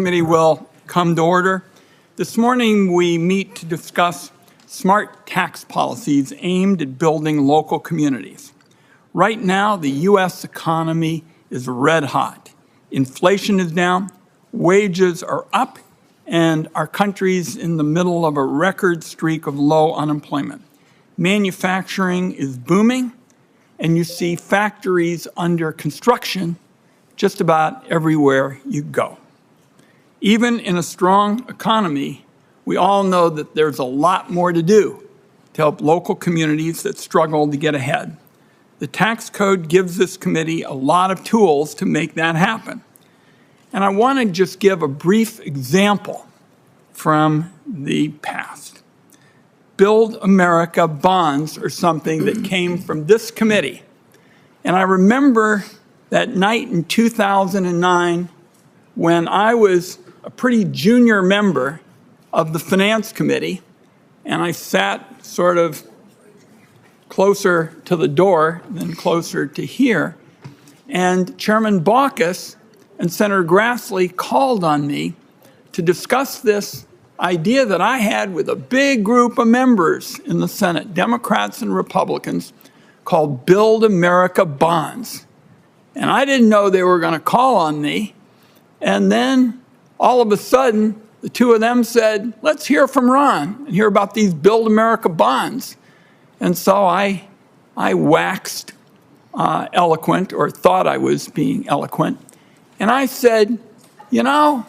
Committee will come to order. This morning we meet to discuss smart tax policies aimed at building local communities. Right now, the U.S. economy is red hot. Inflation is down, wages are up, and our country's in the middle of a record streak of low unemployment. Manufacturing is booming, and you see factories under construction just about everywhere you go. Even in a strong economy, we all know that there's a lot more to do to help local communities that struggle to get ahead. The tax code gives this committee a lot of tools to make that happen. And I want to just give a brief example from the past. Build America bonds are something that came from this committee. And I remember that night in 2009 when I was a pretty junior member of the Finance Committee, and I sat sort of closer to the door than closer to here, and Chairman Baucus and Senator Grassley called on me to discuss this idea that I had with a big group of members in the Senate, Democrats and Republicans, called Build America Bonds. And I didn't know they were going to call on me. And then all of a sudden, the two of them said, let's hear from Ron and hear about these Build America bonds. And so I waxed eloquent, or thought I was being eloquent. And I said, you know,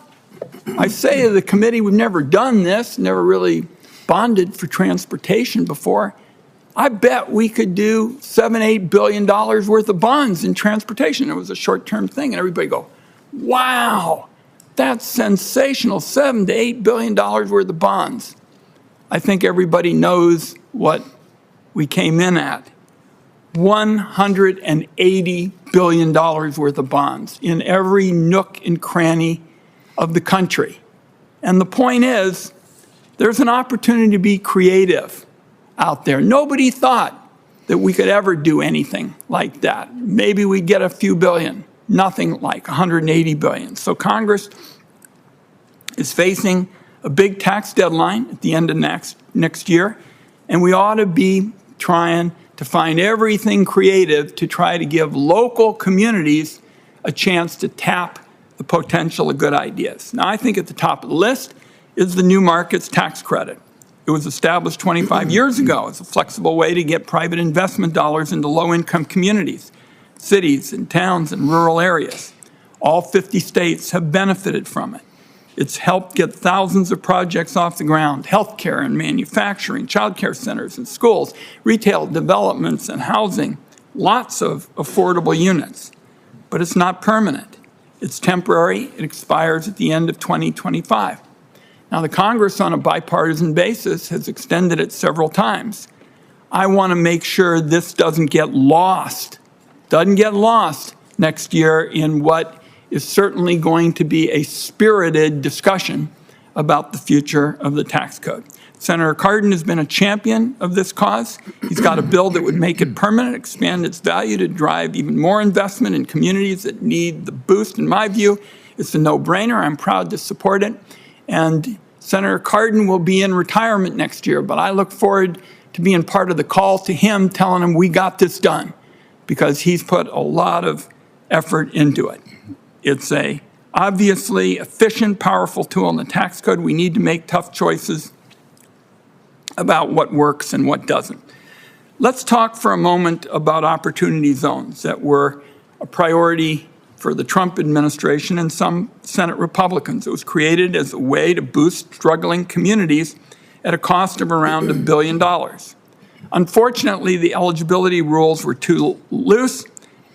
I say to the committee, we've never done this, never really bonded for transportation before. I bet we could do $7-8 billion worth of bonds in transportation. It was a short-term thing. And everybody go, wow, that's sensational, $7-8 billion worth of bonds. I think everybody knows what we came in at. $180 billion worth of bonds in every nook and cranny of the country. And the point is, there's an opportunity to be creative out there. Nobody thought that we could ever do anything like that. Maybe we'd get a few billion, nothing like 180 billion. So Congress is facing a big tax deadline at the end of next year, and we ought to be trying to find everything creative to try to give local communities a chance to tap the potential of good ideas. Now, I think at the top of the list is the New Markets Tax Credit. It was established 25 years ago as a flexible way to get private investment dollars into low-income communities, cities and towns and rural areas. All 50 states have benefited from it. It's helped get thousands of projects off the ground: healthcare and manufacturing, childcare centers and schools, retail developments and housing, lots of affordable units. But it's not permanent. It's temporary. It expires at the end of 2025. Now, the Congress, on a bipartisan basis, has extended it several times. I want to make sure this doesn't get lost next year in what is certainly going to be a spirited discussion about the future of the tax code. Senator Cardin has been a champion of this cause. He's got a bill that would make it permanent, expand its value to drive even more investment in communities that need the boost. In my view, it's a no-brainer. I'm proud to support it. And Senator Cardin will be in retirement next year, but I look forward to being part of the call to him, telling him we got this done, because he's put a lot of effort into it. It's a obviously efficient, powerful tool in the tax code. We need to make tough choices about what works and what doesn't. Let's talk for a moment about opportunity zones that were a priority for the Trump administration and some Senate Republicans. It was created as a way to boost struggling communities at a cost of around $1 billion. Unfortunately, the eligibility rules were too loose,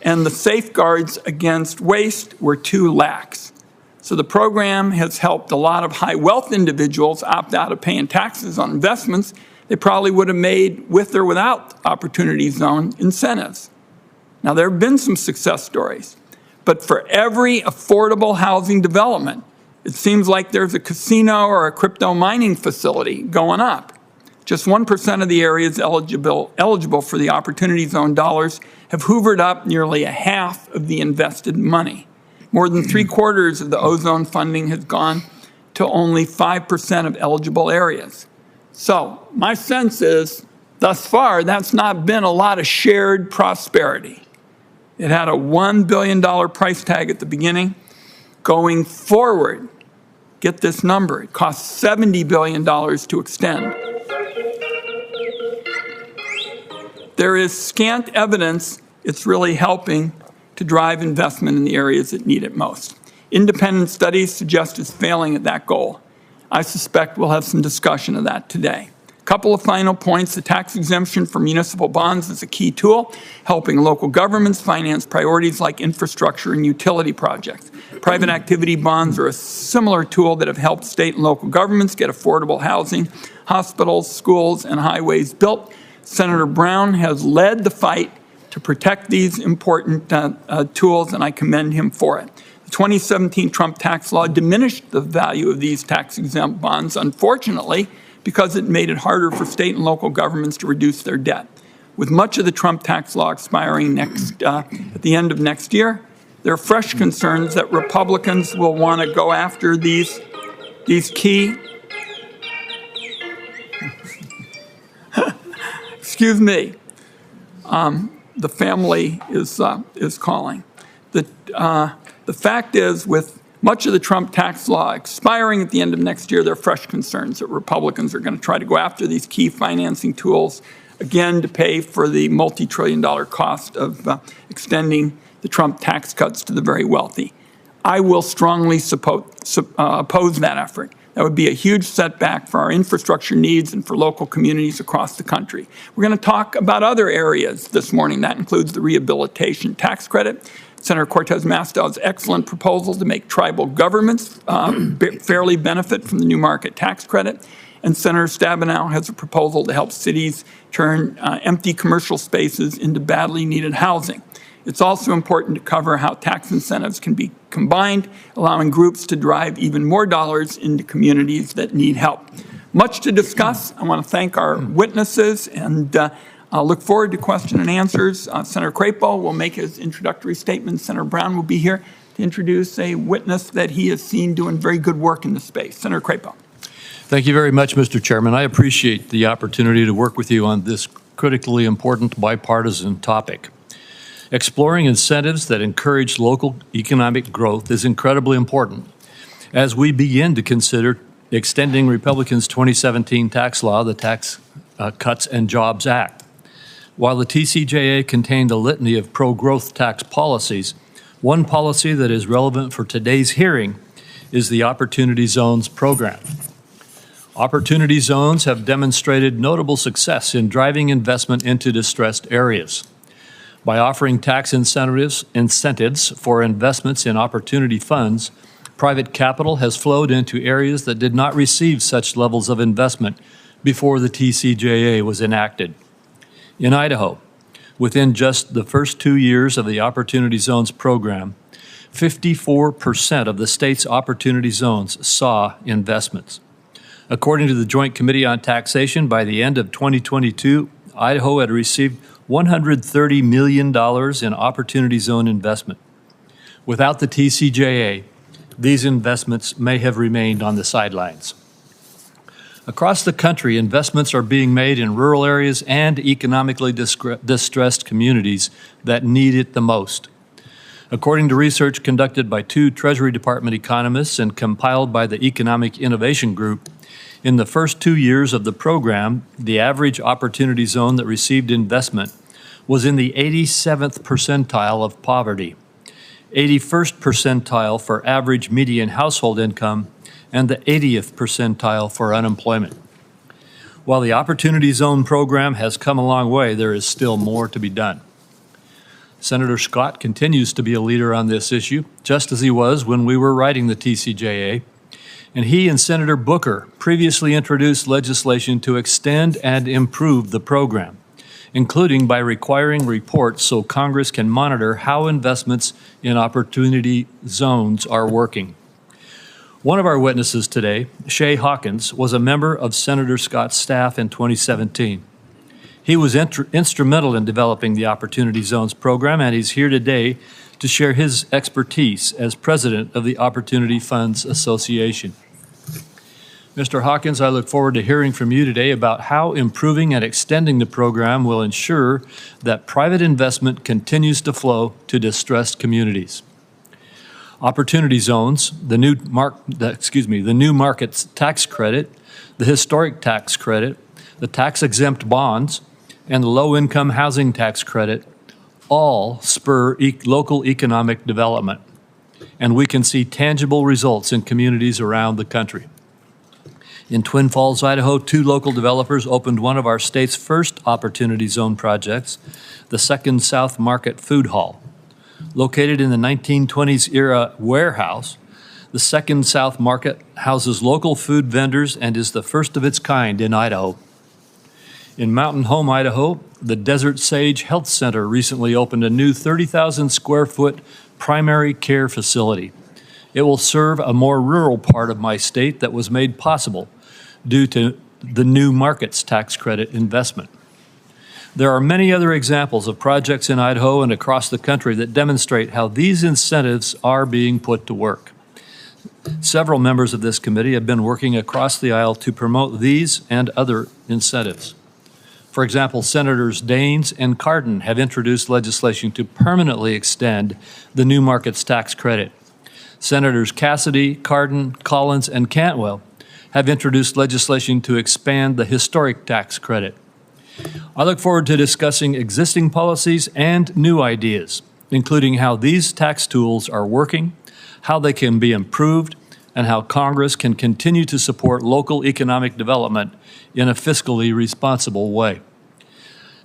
and the safeguards against waste were too lax. So the program has helped a lot of high-wealth individuals opt out of paying taxes on investments they probably would have made with or without Opportunity Zone incentives. Now, there have been some success stories, but for every affordable housing development, it seems like there's a casino or a crypto mining facility going up. Just 1% of the areas eligible for the Opportunity Zone dollars have hoovered up nearly a half of the invested money. More than 3/4 of the ozone funding has gone to only 5% of eligible areas. So my sense is, thus far, that's not been a lot of shared prosperity. It had a $1 billion price tag at the beginning. Going forward, get this number, it costs $70 billion to extend. There is scant evidence it's really helping to drive investment in the areas that need it most. Independent studies suggest it's failing at that goal. I suspect we'll have some discussion of that today. A couple of final points. The tax exemption for municipal bonds is a key tool, helping local governments finance priorities like infrastructure and utility projects. Private activity bonds are a similar tool that have helped state and local governments get affordable housing, hospitals, schools, and highways built. Senator Brown has led the fight to protect these important tools, and I commend him for it. The 2017 Trump tax law diminished the value of these tax-exempt bonds, unfortunately, because it made it harder for state and local governments to reduce their debt. With much of the Trump tax law expiring at the end of next year, there are fresh concerns that Republicans will want to go after these key excuse me, the family is calling. The fact is, with much of the Trump tax law expiring at the end of next year, there are fresh concerns that Republicans are going to try to go after these key financing tools, again, to pay for the multi-trillion-dollar cost of extending the Trump tax cuts to the very wealthy. I will strongly oppose that effort. That would be a huge setback for our infrastructure needs and for local communities across the country. We're going to talk about other areas this morning. That includes the rehabilitation tax credit, Senator Cortez Mastow's excellent proposal to make tribal governments fairly benefit from the new market tax credit, and Senator Stabenow has a proposal to help cities turn empty commercial spaces into badly needed housing. It's also important to cover how tax incentives can be combined, allowing groups to drive even more dollars into communities that need help. Much to discuss. I want to thank our witnesses, and I'll look forward to question and answers. Senator Crapo will make his introductory statement. Senator Brown will be here to introduce a witness that he has seen doing very good work in the space. Senator Crapo. Thank you very much, Mr. Chairman. I appreciate the opportunity to work with you on this critically important bipartisan topic. Exploring incentives that encourage local economic growth is incredibly important as we begin to consider extending Republicans' 2017 tax law, the Tax Cuts and Jobs Act. While the TCJA contained a litany of pro-growth tax policies, one policy that is relevant for today's hearing is the Opportunity Zones program. Opportunity Zones have demonstrated notable success in driving investment into distressed areas. By offering tax incentives for investments in opportunity funds, private capital has flowed into areas that did not receive such levels of investment before the TCJA was enacted. In Idaho, within just the first 2 years of the Opportunity Zones program, 54% of the state's Opportunity Zones saw investments. According to the Joint Committee on Taxation, by the end of 2022, Idaho had received $130 million in Opportunity Zone investment. Without the TCJA, these investments may have remained on the sidelines. Across the country, investments are being made in rural areas and economically distressed communities that need it the most. According to research conducted by 2 Treasury Department economists and compiled by the Economic Innovation Group, in the first 2 years of the program, the average Opportunity Zone that received investment was in the 87th percentile of poverty, 81st percentile for average median household income, and the 80th percentile for unemployment. While the Opportunity Zone program has come a long way, there is still more to be done. Senator Scott continues to be a leader on this issue, just as he was when we were writing the TCJA, and he and Senator Booker previously introduced legislation to extend and improve the program, including by requiring reports so Congress can monitor how investments in Opportunity Zones are working. One of our witnesses today, Shay Hawkins, was a member of Senator Scott's staff in 2017. He was instrumental in developing the Opportunity Zones program, and he's here today to share his expertise as president of the Opportunity Funds Association. Mr. Hawkins, I look forward to hearing from you today about how improving and extending the program will ensure that private investment continues to flow to distressed communities. Opportunity zones, the new markets tax credit, the historic tax credit, the tax-exempt bonds, and the low-income housing tax credit all spur local economic development, and we can see tangible results in communities around the country. In Twin Falls, Idaho, 2 local developers opened one of our state's first Opportunity Zone projects, the Second South Market Food Hall. Located in the 1920s era warehouse, the Second South Market houses local food vendors and is the first of its kind in Idaho. In Mountain Home, Idaho, the Desert Sage Health Center recently opened a new 30,000 square foot primary care facility. It will serve a more rural part of my state that was made possible due to the new markets tax credit investment. There are many other examples of projects in Idaho and across the country that demonstrate how these incentives are being put to work. Several members of this committee have been working across the aisle to promote these and other incentives. For example, Senators Daines and Cardin have introduced legislation to permanently extend the new markets tax credit. Senators Cassidy, Cardin, Collins, and Cantwell have introduced legislation to expand the historic tax credit. I look forward to discussing existing policies and new ideas, including how these tax tools are working, how they can be improved, and how Congress can continue to support local economic development in a fiscally responsible way.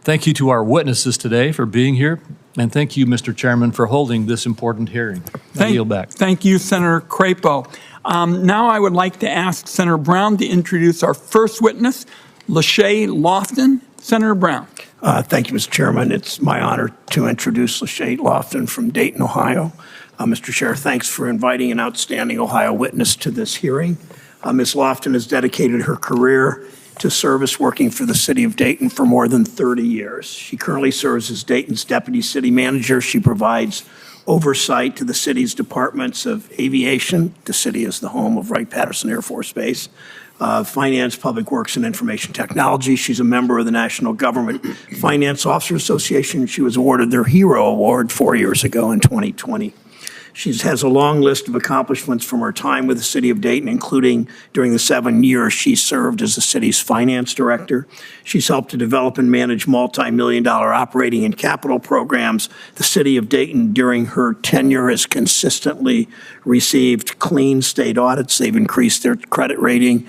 Thank you to our witnesses today for being here, and thank you, Mr. Chairman, for holding this important hearing. I yield back. Thank you, Senator Crapo. Now I would like to ask Senator Brown to introduce our first witness, Lachey Lofton. Senator Brown. Thank you, Mr. Chairman. It's my honor to introduce Lachey Lofton from Dayton, Ohio. Mr. Chair, thanks for inviting an outstanding Ohio witness to this hearing. Ms. Lofton has dedicated her career to service working for the city of Dayton for more than 30 years. She currently serves as Dayton's deputy city manager. She provides oversight to the city's departments of aviation. The city is the home of Wright-Patterson Air Force Base. Finance, Public Works, and Information Technology. She's a member of the National Government Finance Officers Association. She was awarded their Hero Award 4 years ago in 2020. She has a long list of accomplishments from her time with the city of Dayton, including during the 7 years she served as the city's finance director. She's helped to develop and manage multi-million-dollar operating and capital programs. The city of Dayton, during her tenure, has consistently received clean state audits. They've increased their credit ratings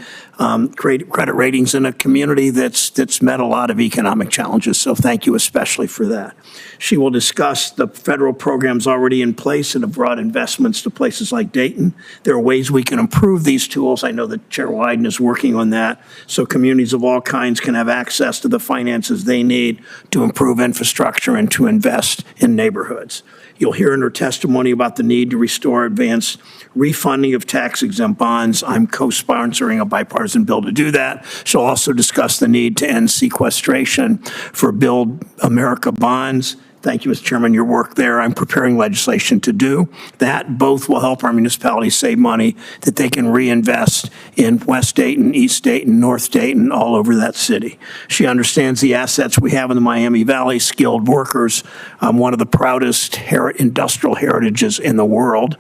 in a community that's met a lot of economic challenges. So thank you especially for that. She will discuss the federal programs already in place that have brought investments to places like Dayton. There are ways we can improve these tools. I know that Chair Wyden is working on that, so communities of all kinds can have access to the finances they need to improve infrastructure and to invest in neighborhoods. You'll hear in her testimony about the need to restore advanced refunding of tax-exempt bonds. I'm co-sponsoring a bipartisan bill to do that. She'll also discuss the need to end sequestration for Build America bonds. Thank you, Mr. Chairman, your work there. I'm preparing legislation to do that. Both will help our municipalities save money that they can reinvest in West Dayton, East Dayton, North Dayton, all over that city. She understands the assets we have in the Miami Valley, skilled workers, one of the proudest industrial heritages in the world.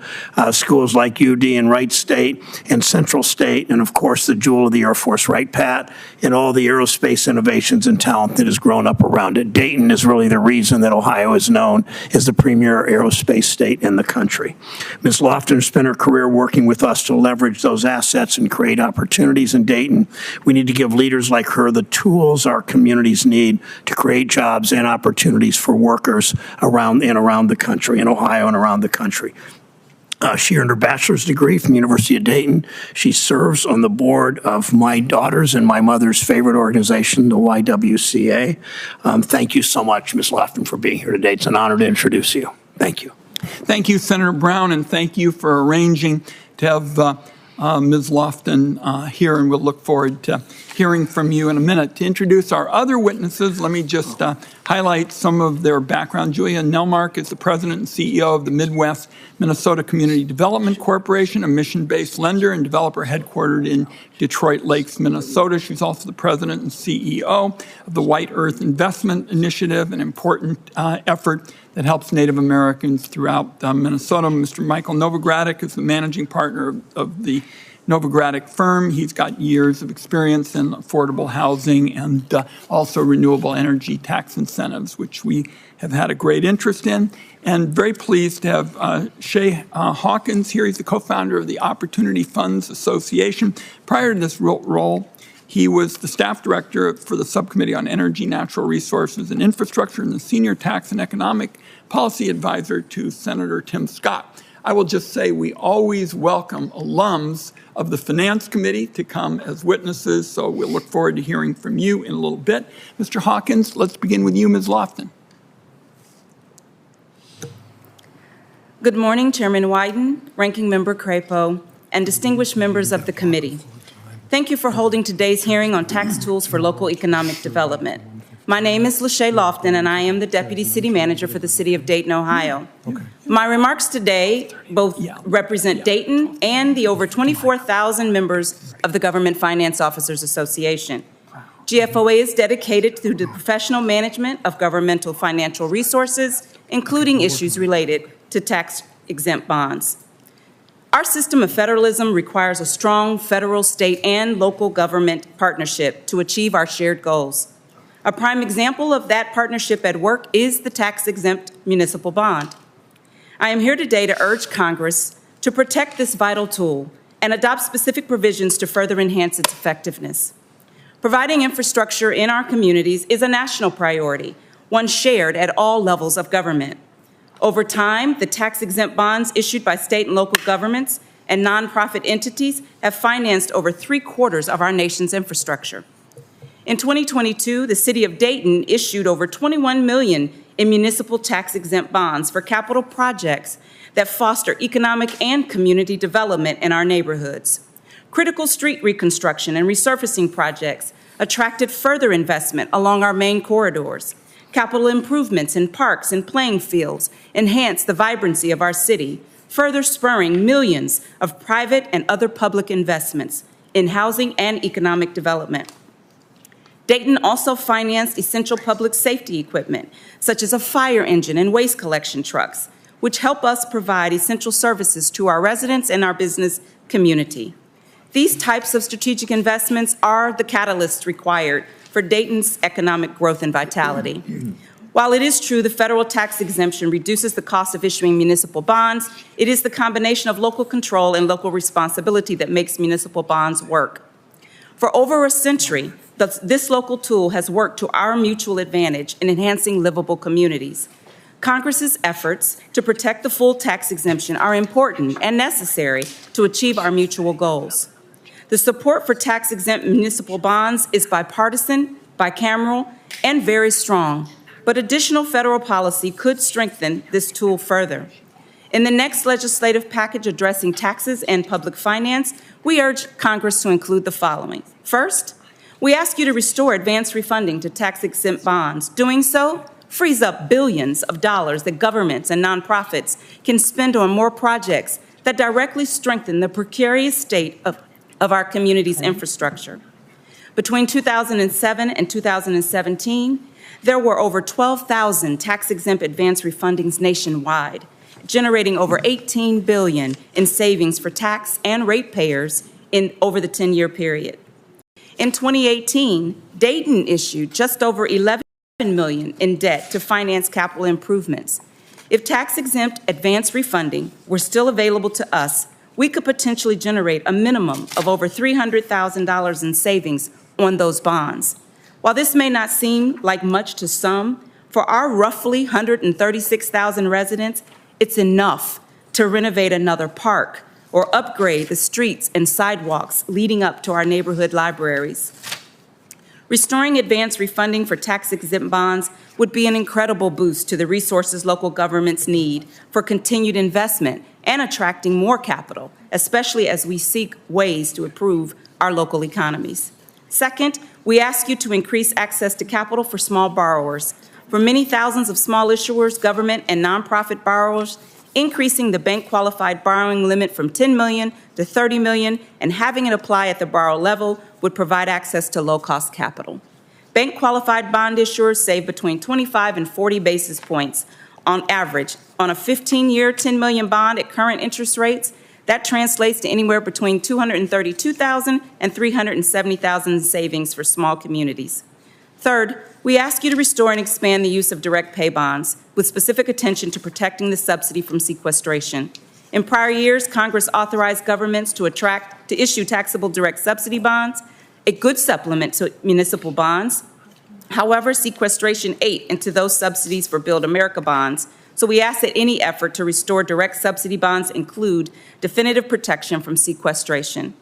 Schools like UD and Wright State and Central State, and of course the jewel of the Air Force, Wright-Pat, and all the aerospace innovations and talent that has grown up around it. Dayton is really the reason that Ohio is known as the premier aerospace state in the country. Ms. Lofton has spent her career working with us to leverage those assets and create opportunities in Dayton. We need to give leaders like her the tools our communities need to create jobs and opportunities for workers around the country, in Ohio and around the country. She earned her bachelor's degree from the University of Dayton. She serves on the board of my daughter's and my mother's favorite organization, the YWCA. Thank you so much, Ms. Lofton, for being here today. It's an honor to introduce you. Thank you. Thank you, Senator Brown, and thank you for arranging to have Ms. Lofton here, and we'll look forward to hearing from you in a minute. To introduce our other witnesses, let me just highlight some of their background. Julia Nelmark is the president and CEO of the Midwest Minnesota Community Development Corporation, a mission-based lender and developer headquartered in Detroit Lakes, Minnesota. She's also the president and CEO of the White Earth Investment Initiative, an important effort that helps Native Americans throughout Minnesota. Mr. Michael Novogradic is the managing partner of the Novogradic firm. He's got years of experience in affordable housing and also renewable energy tax incentives, which we have had a great interest in. And very pleased to have Shay Hawkins here. He's the co-founder of the Opportunity Funds Association. Prior to this role, he was the staff director for the Subcommittee on Energy, Natural Resources, and Infrastructure, and the senior tax and economic policy advisor to Senator Tim Scott. I will just say we always welcome alums of the Finance Committee to come as witnesses, so we'll look forward to hearing from you in a little bit. Mr. Hawkins, let's begin with you, Ms. Lofton. Good morning, Chairman Wyden, Ranking Member Crapo, and distinguished members of the committee. Thank you for holding today's hearing on tax tools for local economic development. My name is Lachey Lofton, and I am the Deputy City Manager for the City of Dayton, Ohio. My remarks today both represent Dayton and the over 24,000 members of the Government Finance Officers Association. GFOA is dedicated to the professional management of governmental financial resources, including issues related to tax-exempt bonds. Our system of federalism requires a strong federal, state, and local government partnership to achieve our shared goals. A prime example of that partnership at work is the tax-exempt municipal bond. I am here today to urge Congress to protect this vital tool and adopt specific provisions to further enhance its effectiveness. Providing infrastructure in our communities is a national priority, one shared at all levels of government. Over time, the tax-exempt bonds issued by state and local governments and nonprofit entities have financed over 3/4 of our nation's infrastructure. In 2022, the City of Dayton issued over $21 million in municipal tax-exempt bonds for capital projects that foster economic and community development in our neighborhoods. Critical street reconstruction and resurfacing projects attracted further investment along our main corridors. Capital improvements in parks and playing fields enhance the vibrancy of our city, further spurring millions of private and other public investments in housing and economic development. Dayton also financed essential public safety equipment, such as a fire engine and waste collection trucks, which help us provide essential services to our residents and our business community. These types of strategic investments are the catalysts required for Dayton's economic growth and vitality. While it is true the federal tax exemption reduces the cost of issuing municipal bonds, it is the combination of local control and local responsibility that makes municipal bonds work. For over a century, this local tool has worked to our mutual advantage in enhancing livable communities. Congress's efforts to protect the full tax exemption are important and necessary to achieve our mutual goals. The support for tax-exempt municipal bonds is bipartisan, bicameral, and very strong, but additional federal policy could strengthen this tool further. In the next legislative package addressing taxes and public finance, we urge Congress to include the following. First, we ask you to restore advance refunding to tax-exempt bonds. Doing so frees up billions of dollars that governments and nonprofits can spend on more projects that directly strengthen the precarious state of our community's infrastructure. Between 2007 and 2017, there were over 12,000 tax-exempt advance refundings nationwide, generating over $18 billion in savings for tax and ratepayers over the 10-year period. In 2018, Dayton issued just over $11 million in debt to finance capital improvements. If tax-exempt advance refunding were still available to us, we could potentially generate a minimum of over $300,000 in savings on those bonds. While this may not seem like much to some, for our roughly 136,000 residents, it's enough to renovate another park or upgrade the streets and sidewalks leading up to our neighborhood libraries. Restoring advance refunding for tax-exempt bonds would be an incredible boost to the resources local governments need for continued investment and attracting more capital, especially as we seek ways to improve our local economies. Second, we ask you to increase access to capital for small borrowers. For many thousands of small issuers, government, and nonprofit borrowers, increasing the bank-qualified borrowing limit from $10 million to $30 million and having it apply at the borrower level would provide access to low-cost capital. Bank-qualified bond issuers save between 25 and 40 basis points on average. On a 15-year, $10 million bond at current interest rates, that translates to anywhere between $232,000 and $370,000 in savings for small communities. Third, we ask you to restore and expand the use of direct pay bonds with specific attention to protecting the subsidy from sequestration. In prior years, Congress authorized governments to issue taxable direct subsidy bonds, a good supplement to municipal bonds. However, sequestration ate into those subsidies for Build America bonds, so we ask that any effort to restore direct subsidy bonds include definitive protection from sequestration.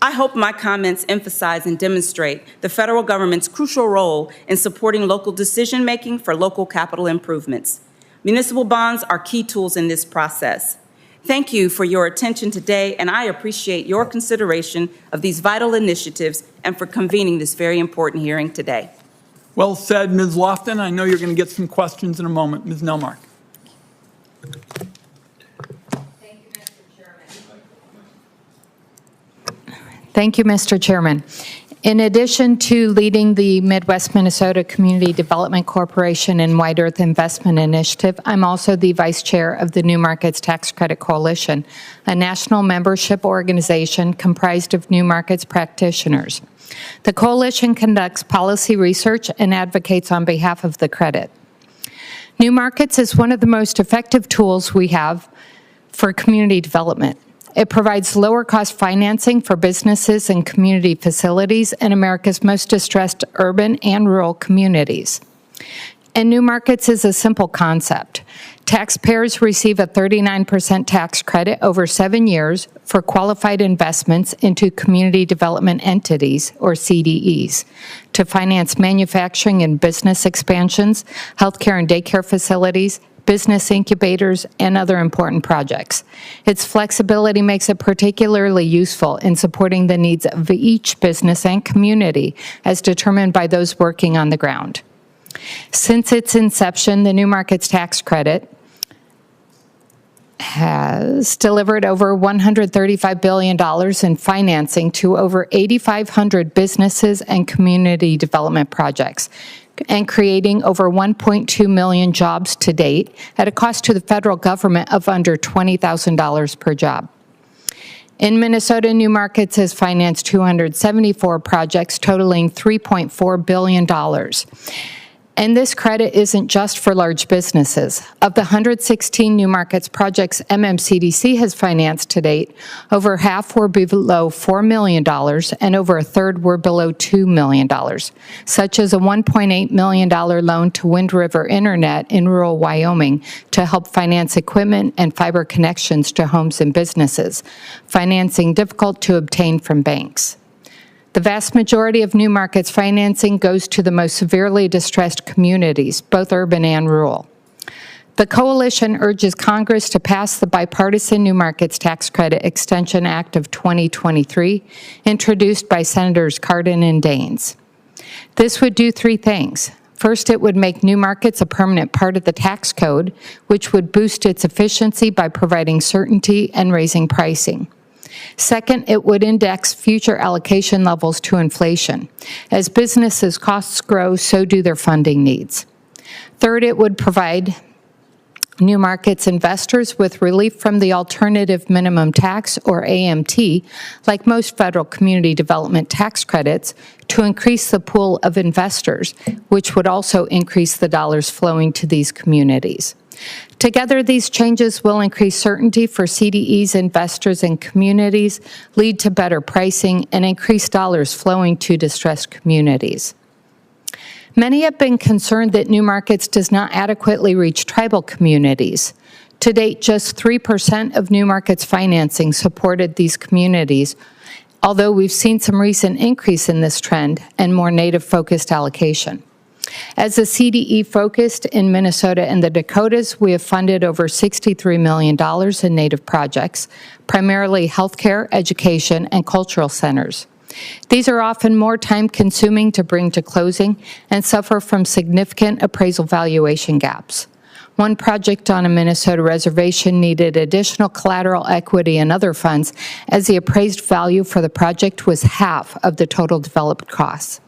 I hope my comments emphasize and demonstrate the federal government's crucial role in supporting local decision-making for local capital improvements. Municipal bonds are key tools in this process. Thank you for your attention today, and I appreciate your consideration of these vital initiatives and for convening this very important hearing today. Well said, Ms. Lofton. I know you're going to get some questions in a moment. Ms. Nelmark. Thank you, Mr. Chairman. In addition to leading the Midwest Minnesota Community Development Corporation and White Earth Investment Initiative, I'm also the Vice Chair of the New Markets Tax Credit Coalition, a national membership organization comprised of New Markets practitioners. The coalition conducts policy research and advocates on behalf of the credit. New Markets is one of the most effective tools we have for community development. It provides lower-cost financing for businesses and community facilities in America's most distressed urban and rural communities. And New Markets is a simple concept. Taxpayers receive a 39% tax credit over 7 years for qualified investments into community development entities, or CDEs, to finance manufacturing and business expansions, healthcare and daycare facilities, business incubators, and other important projects. Its flexibility makes it particularly useful in supporting the needs of each business and community as determined by those working on the ground. Since its inception, the New Markets Tax Credit has delivered over $135 billion in financing to over 8,500 businesses and community development projects, and creating over 1.2 million jobs to date at a cost to the federal government of under $20,000 per job. In Minnesota, New Markets has financed 274 projects totaling $3.4 billion. And this credit isn't just for large businesses. Of the 116 New Markets projects MMCDC has financed to date, over half were below $4 million and over a third were below $2 million, such as a $1.8 million loan to Wind River Internet in rural Wyoming to help finance equipment and fiber connections to homes and businesses, financing difficult to obtain from banks. The vast majority of New Markets financing goes to the most severely distressed communities, both urban and rural. The coalition urges Congress to pass the bipartisan New Markets Tax Credit Extension Act of 2023, introduced by Senators Cardin and Daines. This would do three things. First, it would make New Markets a permanent part of the tax code, which would boost its efficiency by providing certainty and raising pricing. Second, it would index future allocation levels to inflation. As businesses' costs grow, so do their funding needs. Third, it would provide New Markets investors with relief from the Alternative Minimum Tax, or AMT, like most federal community development tax credits, to increase the pool of investors, which would also increase the dollars flowing to these communities. Together, these changes will increase certainty for CDEs, investors, and communities, lead to better pricing, and increase dollars flowing to distressed communities. Many have been concerned that New Markets does not adequately reach tribal communities. To date, just 3% of New Markets financing supported these communities, although we've seen some recent increase in this trend and more Native-focused allocation. As a CDE focused in Minnesota and the Dakotas, we have funded over $63 million in Native projects, primarily healthcare, education, and cultural centers. These are often more time-consuming to bring to closing and suffer from significant appraisal valuation gaps. One project on a Minnesota reservation needed additional collateral equity and other funds, as the appraised value for the project was half of the total developed costs.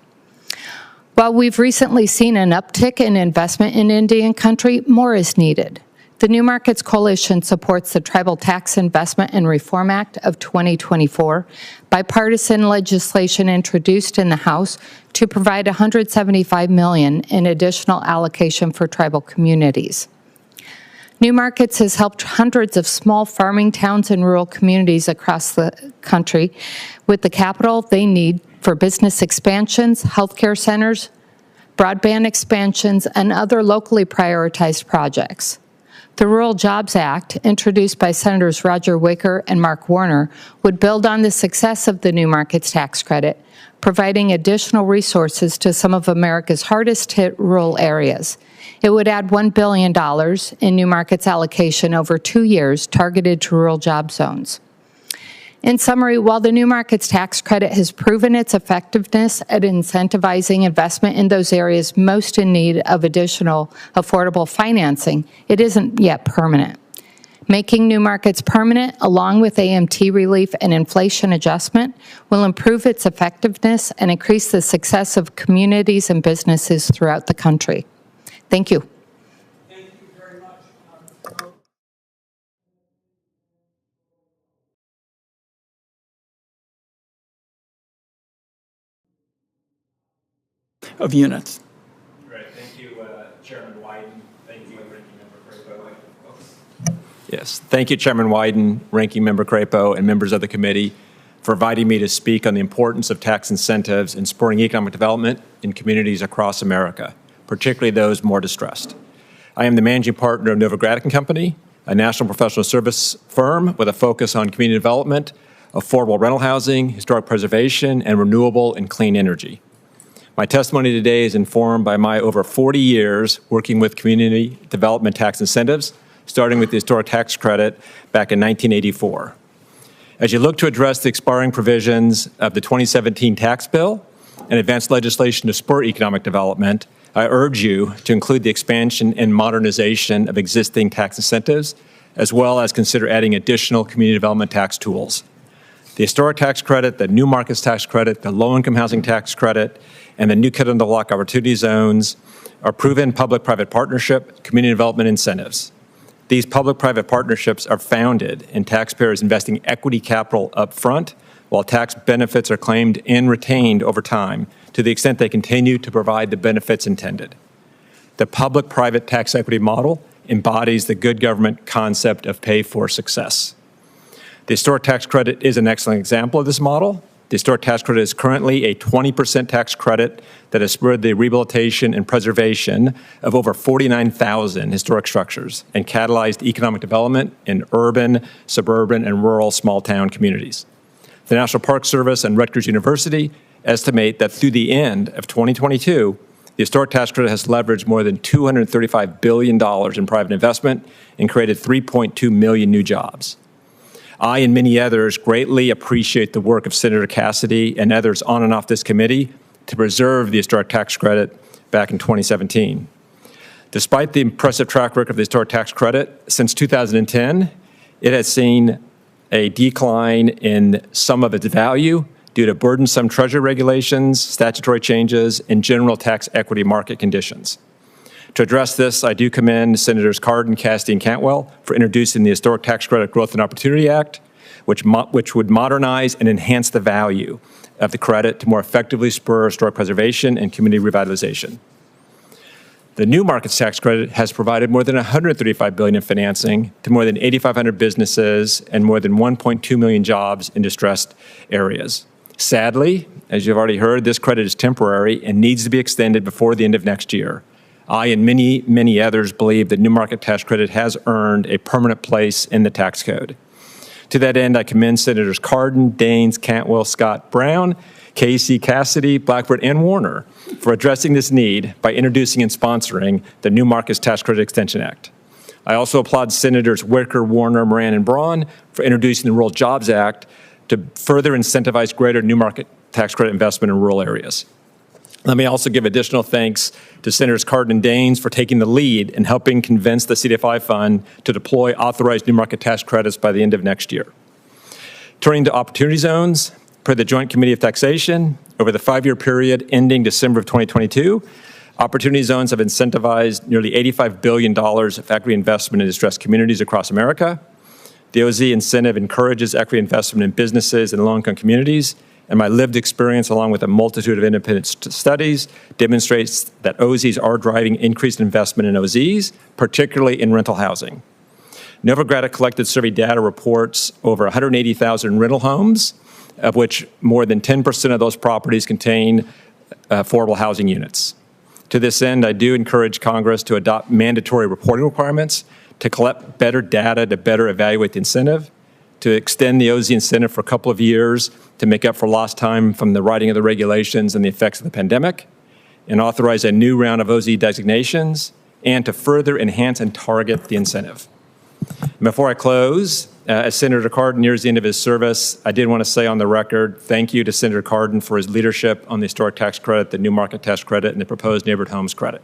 While we've recently seen an uptick in investment in Indian country, more is needed. The New Markets Coalition supports the Tribal Tax Investment and Reform Act of 2024, bipartisan legislation introduced in the House to provide $175 million in additional allocation for tribal communities. New Markets has helped hundreds of small farming towns and rural communities across the country with the capital they need for business expansions, healthcare centers, broadband expansions, and other locally prioritized projects. The Rural Jobs Act, introduced by Senators Roger Wicker and Mark Warner, would build on the success of the New Markets tax credit, providing additional resources to some of America's hardest-hit rural areas. It would add $1 billion in New Markets allocation over 2 years targeted to rural job zones. In summary, while the New Markets tax credit has proven its effectiveness at incentivizing investment in those areas most in need of additional affordable financing, it isn't yet permanent. Making New Markets permanent, along with AMT relief and inflation adjustment, will improve its effectiveness and increase the success of communities and businesses throughout the country. Thank you. Thank you very much. Of units. Great. Thank you, Chairman Wyden. Thank you, Ranking Member Crapo. Yes. Thank you, Chairman Wyden, Ranking Member Crapo, and members of the committee for inviting me to speak on the importance of tax incentives in supporting economic development in communities across America, particularly those more distressed. I am the managing partner of Novogradac & Company, a national professional service firm with a focus on community development, affordable rental housing, historic preservation, and renewable and clean energy. My testimony today is informed by my over 40 years working with community development tax incentives, starting with the historic tax credit back in 1984. As you look to address the expiring provisions of the 2017 tax bill and advance legislation to spur economic development, I urge you to include the expansion and modernization of existing tax incentives, as well as consider adding additional community development tax tools. The historic tax credit, the New Markets tax credit, the low-income housing tax credit, and the new kid-on-the-block opportunity zones are proven public-private partnership community development incentives. These public-private partnerships are founded in taxpayers investing equity capital up front, while tax benefits are claimed and retained over time to the extent they continue to provide the benefits intended. The public-private tax equity model embodies the good government concept of pay for success. The historic tax credit is an excellent example of this model. The historic tax credit is currently a 20% tax credit that has spurred the rehabilitation and preservation of over 49,000 historic structures and catalyzed economic development in urban, suburban, and rural small-town communities. The National Park Service and Rutgers University estimate that through the end of 2022, the historic tax credit has leveraged more than $235 billion in private investment and created 3.2 million new jobs. I and many others greatly appreciate the work of Senator Cassidy and others on and off this committee to preserve the historic tax credit back in 2017. Despite the impressive track record of the historic tax credit, since 2010, it has seen a decline in some of its value due to burdensome Treasury regulations, statutory changes, and general tax equity market conditions. To address this, I do commend Senators Cardin, Cassidy, and Cantwell for introducing the Historic Tax Credit Growth and Opportunity Act, which would modernize and enhance the value of the credit to more effectively spur historic preservation and community revitalization. The New Markets tax credit has provided more than $135 billion in financing to more than 8,500 businesses and more than 1.2 million jobs in distressed areas. Sadly, as you've already heard, this credit is temporary and needs to be extended before the end of next year. I and many, many others believe that New Market tax credit has earned a permanent place in the tax code. To that end, I commend Senators Cardin, Daines, Cantwell, Scott, Brown, Casey, Cassidy, Blackburn, and Warner for addressing this need by introducing and sponsoring the New Markets Tax Credit Extension Act. I also applaud Senators Wicker, Warner, Moran, and Braun for introducing the Rural Jobs Act to further incentivize greater new market tax credit investment in rural areas. Let me also give additional thanks to Senators Cardin and Daines for taking the lead in helping convince the CDFI Fund to deploy authorized new market tax credits by the end of next year. Turning to opportunity zones, per the Joint Committee of Taxation, over the 5-year period ending December of 2022, opportunity zones have incentivized nearly $85 billion of equity investment in distressed communities across America. The OZ incentive encourages equity investment in businesses and low-income communities, and my lived experience, along with a multitude of independent studies, demonstrates that OZs are driving increased investment in OZs, particularly in rental housing. Novogradac collected survey data reports over 180,000 rental homes, of which more than 10% of those properties contain affordable housing units. To this end, I do encourage Congress to adopt mandatory reporting requirements to collect better data to better evaluate the incentive, to extend the OZ incentive for a couple of years to make up for lost time from the writing of the regulations and the effects of the pandemic, and authorize a new round of OZ designations, and to further enhance and target the incentive. Before I close, as Senator Cardin nears the end of his service, I did want to say on the record, thank you to Senator Cardin for his leadership on the historic tax credit, the new market tax credit, and the proposed neighborhood homes credit.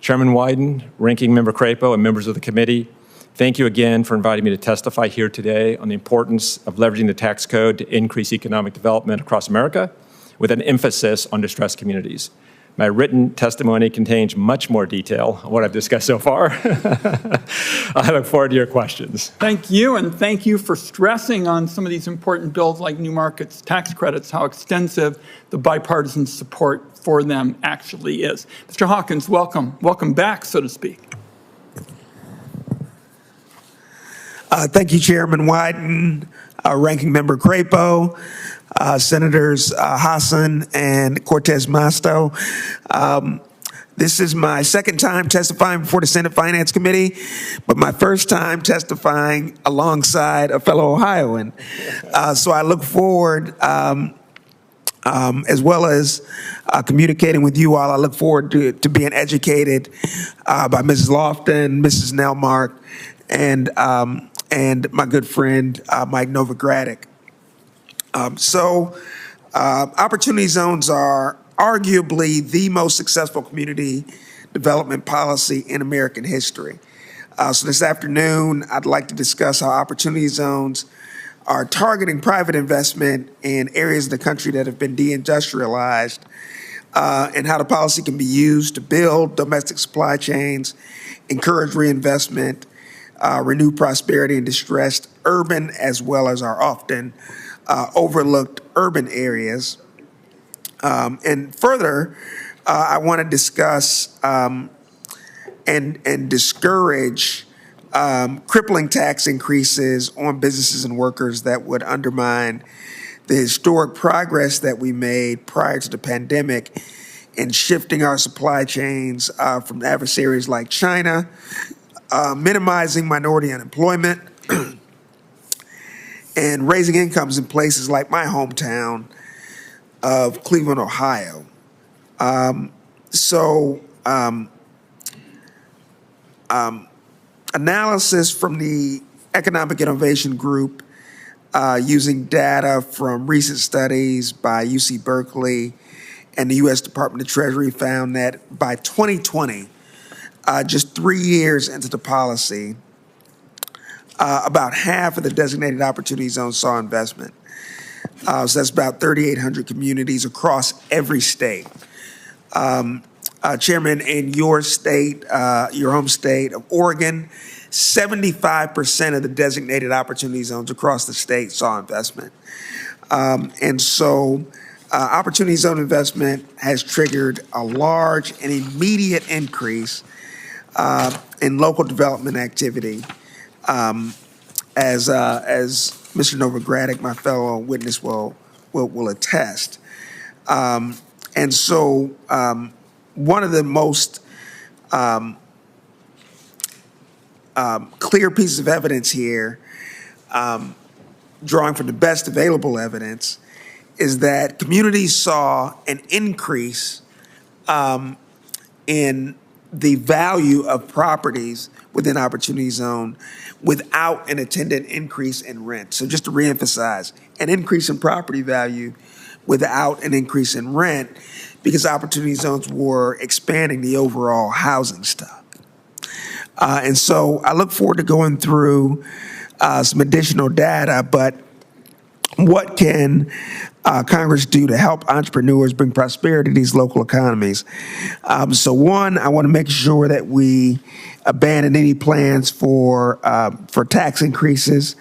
Chairman Wyden, Ranking Member Crapo, and members of the committee, thank you again for inviting me to testify here today on the importance of leveraging the tax code to increase economic development across America, with an emphasis on distressed communities. My written testimony contains much more detail on what I've discussed so far. I look forward to your questions. Thank you, and thank you for stressing on some of these important bills like new markets tax credits, how extensive the bipartisan support for them actually is. Mr. Hawkins, welcome. Welcome back, so to speak. Thank you, Chairman Wyden, Ranking Member Crapo, Senators Hassan and Cortez Masto. This is my second time testifying before the Senate Finance Committee, but my first time testifying alongside a fellow Ohioan. So I look forward, as well as communicating with you all, I look forward to being educated by Mrs. Lofton, Mrs. Nelmark, and my good friend, Mike Novogradac. Opportunity zones are arguably the most successful community development policy in American history. So this afternoon, I'd like to discuss how opportunity zones are targeting private investment in areas of the country that have been deindustrialized, and how the policy can be used to build domestic supply chains, encourage reinvestment, renew prosperity in distressed urban as well as our often overlooked urban areas. And further, I want to discuss and discourage crippling tax increases on businesses and workers that would undermine the historic progress that we made prior to the pandemic in shifting our supply chains from adversaries like China, minimizing minority unemployment, and raising incomes in places like my hometown of Cleveland, Ohio. Analysis from the Economic Innovation Group using data from recent studies by UC Berkeley and the U.S. Department of Treasury found that by 2020, just 3 years into the policy, about half of the designated opportunity zones saw investment. So that's about 3,800 communities across every state. Chairman, in your state, your home state of Oregon, 75% of the designated opportunity zones across the state saw investment. Opportunity zone investment has triggered a large and immediate increase in local development activity, as Mr. Novogradac, my fellow witness, will attest. One of the most clear pieces of evidence here drawing from the best available evidence, is that communities saw an increase in the value of properties within Opportunity Zone without an attendant increase in rent. So just to reemphasize, an increase in property value without an increase in rent, because Opportunity Zones were expanding the overall housing stock. And so I look forward to going through some additional data, but what can Congress do to help entrepreneurs bring prosperity to these local economies? So one, I want to make sure that we abandon any plans for tax increases.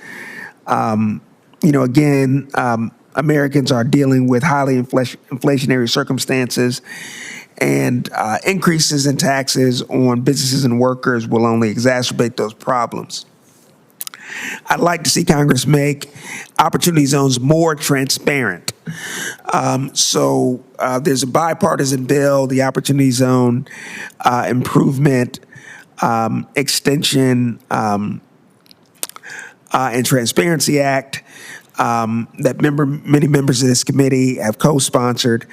Again, Americans are dealing with highly inflationary circumstances, and increases in taxes on businesses and workers will only exacerbate those problems. I'd like to see Congress make Opportunity Zones more transparent. So there's a bipartisan bill, the Opportunity Zone Improvement, Extension, and Transparency Act that many members of this committee have co-sponsored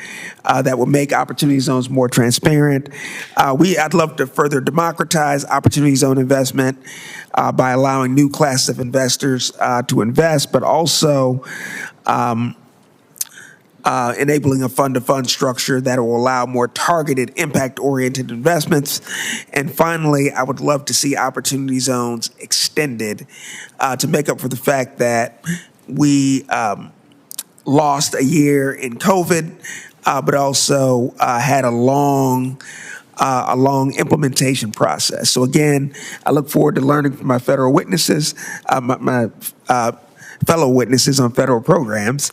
that will make Opportunity Zones more transparent. I'd love to further democratize Opportunity Zone investment by allowing new classes of investors to invest, but also enabling a fund-to-fund structure that will allow more targeted, impact-oriented investments. And finally, I would love to see Opportunity Zones extended to make up for the fact that we lost a year in COVID, but also had a long implementation process. So again, I look forward to learning from my federal witnesses, my fellow witnesses on federal programs,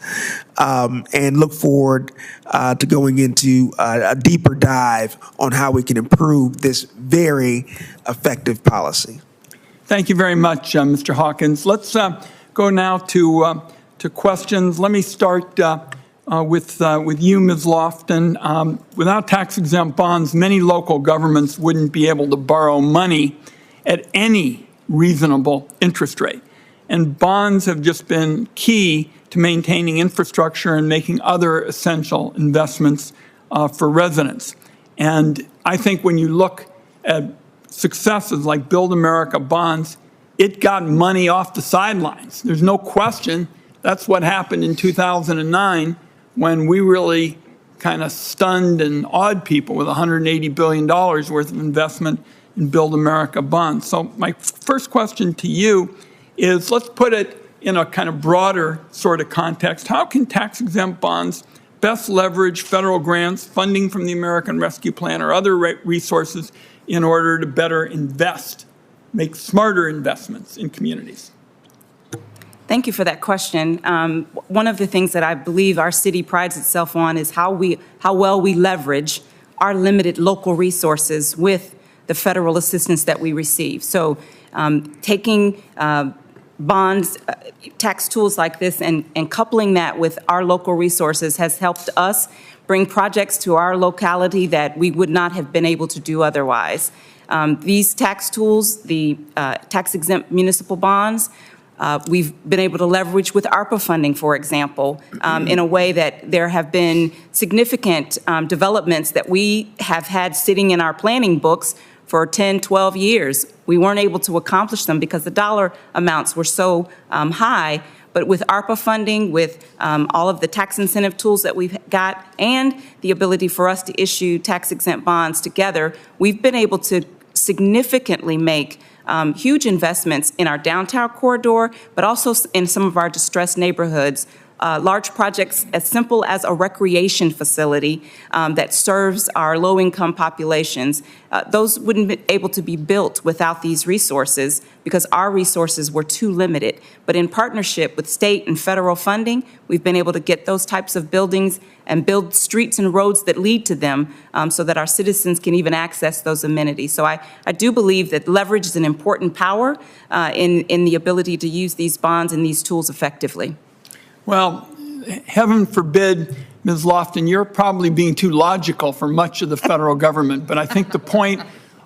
and look forward to going into a deeper dive on how we can improve this very effective policy. Thank you very much, Mr. Hawkins. Let's go now to questions. Let me start with you, Ms. Lofton. Without tax-exempt bonds, many local governments wouldn't be able to borrow money at any reasonable interest rate. And bonds have just been key to maintaining infrastructure and making other essential investments for residents. And I think when you look at successes like Build America bonds, it got money off the sidelines. There's no question that's what happened in 2009 when we really kind of stunned and awed people with $180 billion worth of investment in Build America bonds. So my first question to you is, let's put it in a kind of broader sort of context. How can tax-exempt bonds best leverage federal grants, funding from the American Rescue Plan, or other resources in order to better invest, make smarter investments in communities? Thank you for that question. One of the things that I believe our city prides itself on is how well we leverage our limited local resources with the federal assistance that we receive. So taking bonds, tax tools like this, and coupling that with our local resources has helped us bring projects to our locality that we would not have been able to do otherwise. These tax tools, the tax-exempt municipal bonds, we've been able to leverage with ARPA funding, for example, in a way that there have been significant developments that we have had sitting in our planning books for 10, 12 years. We weren't able to accomplish them because the dollar amounts were so high. But with ARPA funding, with all of the tax incentive tools that we've got, and the ability for us to issue tax-exempt bonds together, we've been able to significantly make huge investments in our downtown corridor, but also in some of our distressed neighborhoods. Large projects as simple as a recreation facility that serves our low-income populations. Those wouldn't be able to be built without these resources because our resources were too limited. But in partnership with state and federal funding, we've been able to get those types of buildings and build streets and roads that lead to them so that our citizens can even access those amenities. So I do believe that leverage is an important power in the ability to use these bonds and these tools effectively. Well, heaven forbid, Ms. Lofton, you're probably being too logical for much of the federal government, but I think the point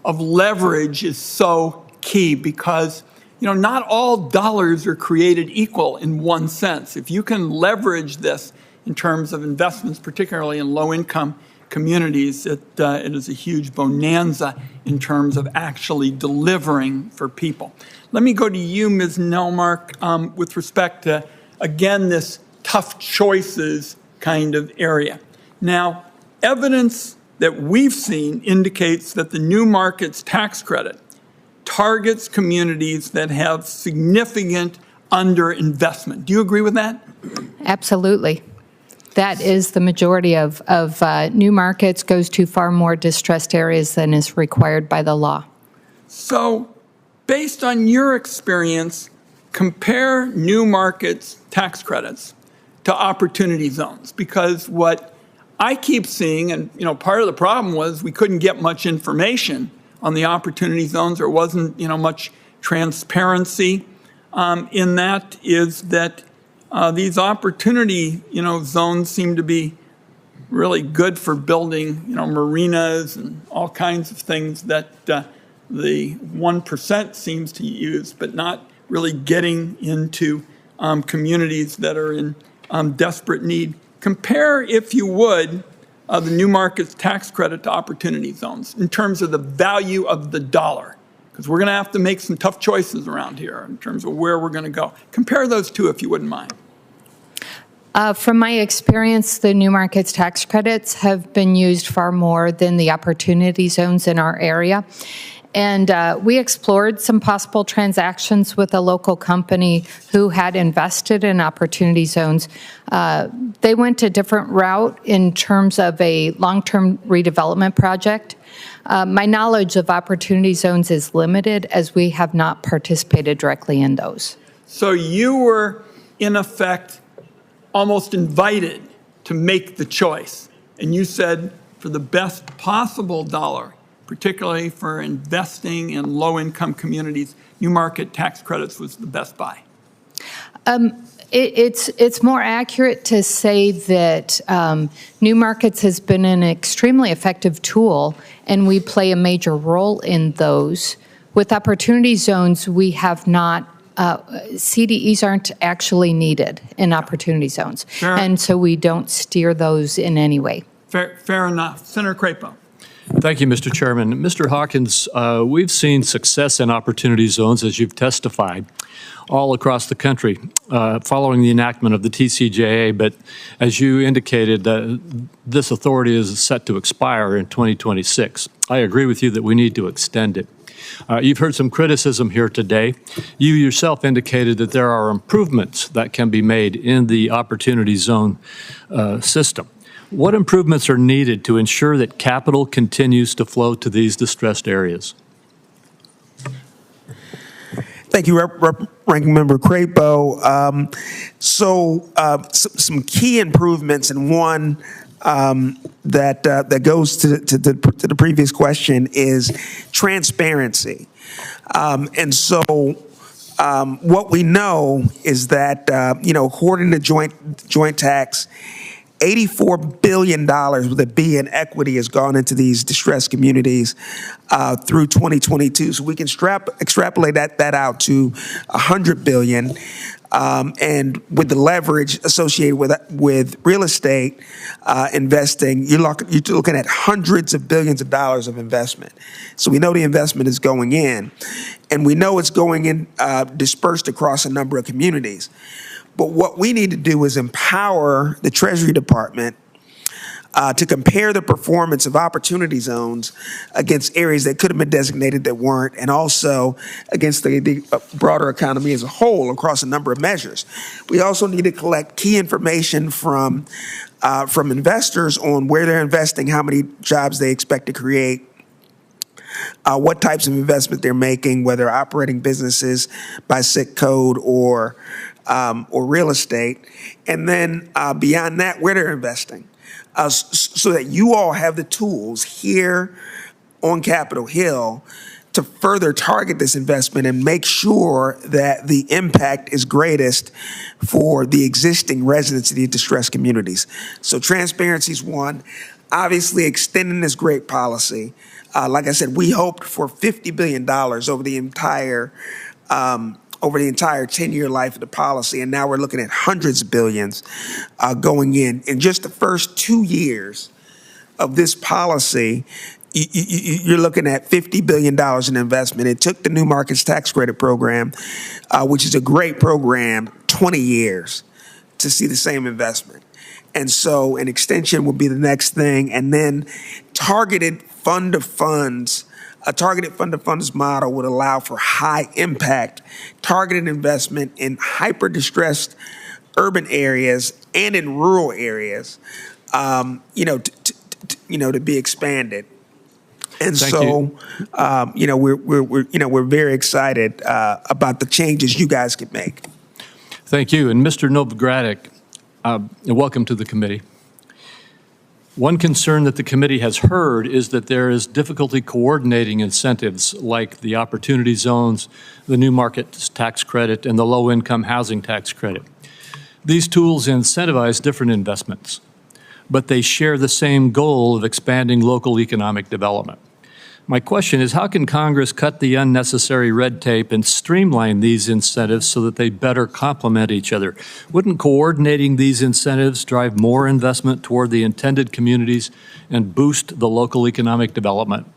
of leverage is so key because not all dollars are created equal in one sense. If you can leverage this in terms of investments, particularly in low-income communities, it is a huge bonanza in terms of actually delivering for people. Let me go to you, Ms. Nelmark, with respect to, again, this tough choices kind of area. Now, evidence that we've seen indicates that the new markets tax credit targets communities that have significant underinvestment. Do you agree with that? Absolutely. That is the majority of new markets, goes to far more distressed areas than is required by the law. So, based on your experience, compare new markets tax credits to opportunity zones, because what I keep seeing, and part of the problem was we couldn't get much information on the opportunity zones. There wasn't much transparency in that, is that these opportunity zones seem to be really good for building marinas and all kinds of things that the 1% seems to use, but not really getting into communities that are in desperate need. Compare, if you would, the new markets tax credit to opportunity zones in terms of the value of the dollar, because we're going to have to make some tough choices around here in terms of where we're going to go. Compare those two, if you wouldn't mind. From my experience, the new markets tax credits have been used far more than the opportunity zones in our area. And we explored some possible transactions with a local company who had invested in opportunity zones. They went a different route in terms of a long-term redevelopment project. My knowledge of opportunity zones is limited, as we have not participated directly in those. So you were, in effect, almost invited to make the choice. And you said, for the best possible dollar, particularly for investing in low-income communities, new market tax credits was the best buy. It's more accurate to say that new markets has been an extremely effective tool, and we play a major role in those. With opportunity zones, we have not. CDEs aren't actually needed in opportunity zones, and so we don't steer those in any way. Fair enough. Senator Crapo. Thank you, Mr. Chairman. Mr. Hawkins, we've seen success in opportunity zones, as you've testified, all across the country following the enactment of the TCJA. But as you indicated, this authority is set to expire in 2026. I agree with you that we need to extend it. You've heard some criticism here today. You yourself indicated that there are improvements that can be made in the opportunity zone system. What improvements are needed to ensure that capital continues to flow to these distressed areas? Thank you, Ranking Member Crapo. Some key improvements, and one that goes to the previous question, is transparency. What we know is that according to joint tax, $84 billion with a B in equity has gone into these distressed communities through 2022. So we can extrapolate that out to $100 billion. And with the leverage associated with real estate investing, you're looking at hundreds of billions of dollars of investment. So we know the investment is going in, and we know it's going in dispersed across a number of communities. But what we need to do is empower the Treasury Department to compare the performance of opportunity zones against areas that could have been designated that weren't, and also against the broader economy as a whole across a number of measures. We also need to collect key information from investors on where they're investing, how many jobs they expect to create, what types of investment they're making, whether operating businesses by SIC code or real estate, and then beyond that, where they're investing, so that you all have the tools here on Capitol Hill to further target this investment and make sure that the impact is greatest for the existing residents of these distressed communities. So transparency is one. Obviously, extending this great policy. Like I said, we hoped for $50 billion over the entire over the entire 10-year life of the policy, and now we're looking at hundreds of billions going in. In just the first 2 years of this policy, you're looking at $50 billion in investment. It took the New Markets Tax Credit Program, which is a great program, 20 years to see the same investment. And so an extension would be the next thing, and then targeted fund-of-funds. A targeted fund-of-funds model would allow for high-impact, targeted investment in hyper-distressed urban areas and in rural areas, to be expanded. And so, we're very excited about the changes you guys can make. Thank you. And Mr. Novogradac, welcome to the committee. One concern that the committee has heard is that there is difficulty coordinating incentives like the opportunity zones, the new market tax credit, and the low-income housing tax credit. These tools incentivize different investments, but they share the same goal of expanding local economic development. My question is, how can Congress cut the unnecessary red tape and streamline these incentives so that they better complement each other? Wouldn't coordinating these incentives drive more investment toward the intended communities and boost the local economic development?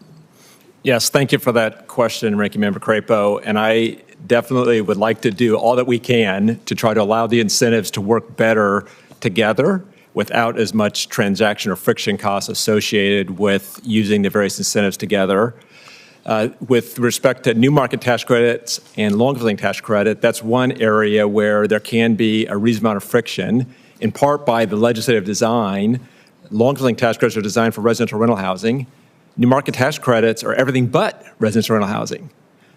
Yes, thank you for that question, Ranking Member Crapo. And I definitely would like to do all that we can to try to allow the incentives to work better together without as much transaction or friction costs associated with using the various incentives together. With respect to new market tax credits and long-living tax credit, that's one area where there can be a reasonable amount of friction, in part by the legislative design. Long-living tax credits are designed for residential rental housing. New market tax credits are everything but residential rental housing.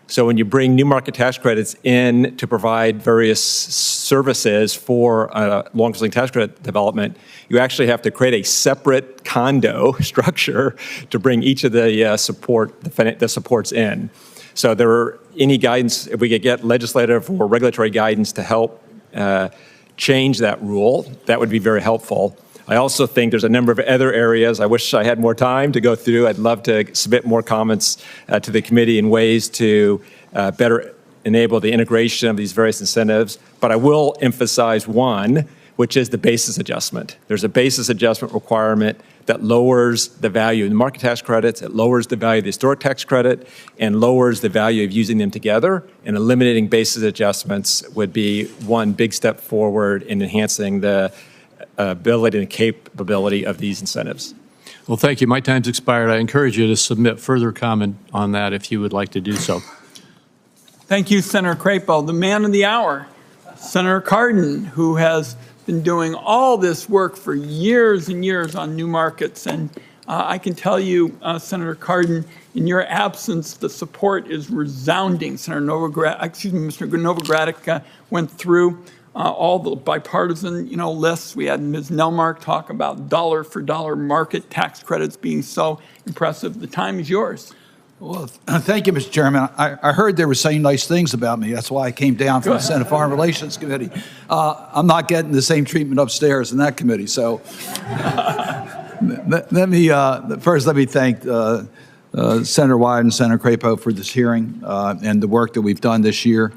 So when you bring new market tax credits in to provide various services for long-living tax credit development, you actually have to create a separate condo structure to bring each of the supports in. So there are any guidance, if we could get legislative or regulatory guidance to help change that rule, that would be very helpful. I also think there's a number of other areas I wish I had more time to go through. I'd love to submit more comments to the committee in ways to better enable the integration of these various incentives. But I will emphasize one, which is the basis adjustment. There's a basis adjustment requirement that lowers the value of the market tax credits, it lowers the value of the historic tax credit, and lowers the value of using them together. And eliminating basis adjustments would be one big step forward in enhancing the ability and capability of these incentives. Well, thank you. My time's expired. I encourage you to submit further comment on that if you would like to do so. Thank you, Senator Crapo. The man of the hour, Senator Cardin, who has been doing all this work for years and years on new markets. And I can tell you, Senator Cardin, in your absence, the support is resounding. Mr. Novogradac went through all the bipartisan, lists. We had Ms. Nelmark talk about dollar-for-dollar market tax credits being so impressive. The time is yours. Well, thank you, Mr. Chairman. I heard they were saying nice things about me. That's why I came down from the Senate Foreign Relations Committee. I'm not getting the same treatment upstairs in that committee. So let me thank Senator Wyden and Senator Crapo for this hearing and the work that we've done this year.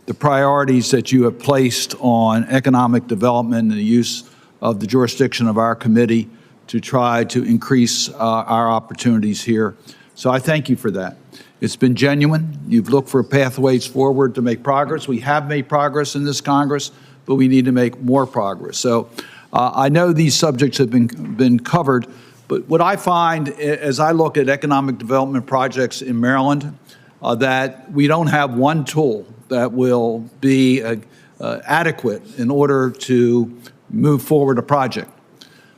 The priorities that you have placed on economic development and the use of the jurisdiction of our committee to try to increase our opportunities here. So I thank you for that. It's been genuine. You've looked for pathways forward to make progress. We have made progress in this Congress, but we need to make more progress. So I know these subjects have been covered, but what I find as I look at economic development projects in Maryland, that we don't have one tool that will be adequate in order to move forward a project.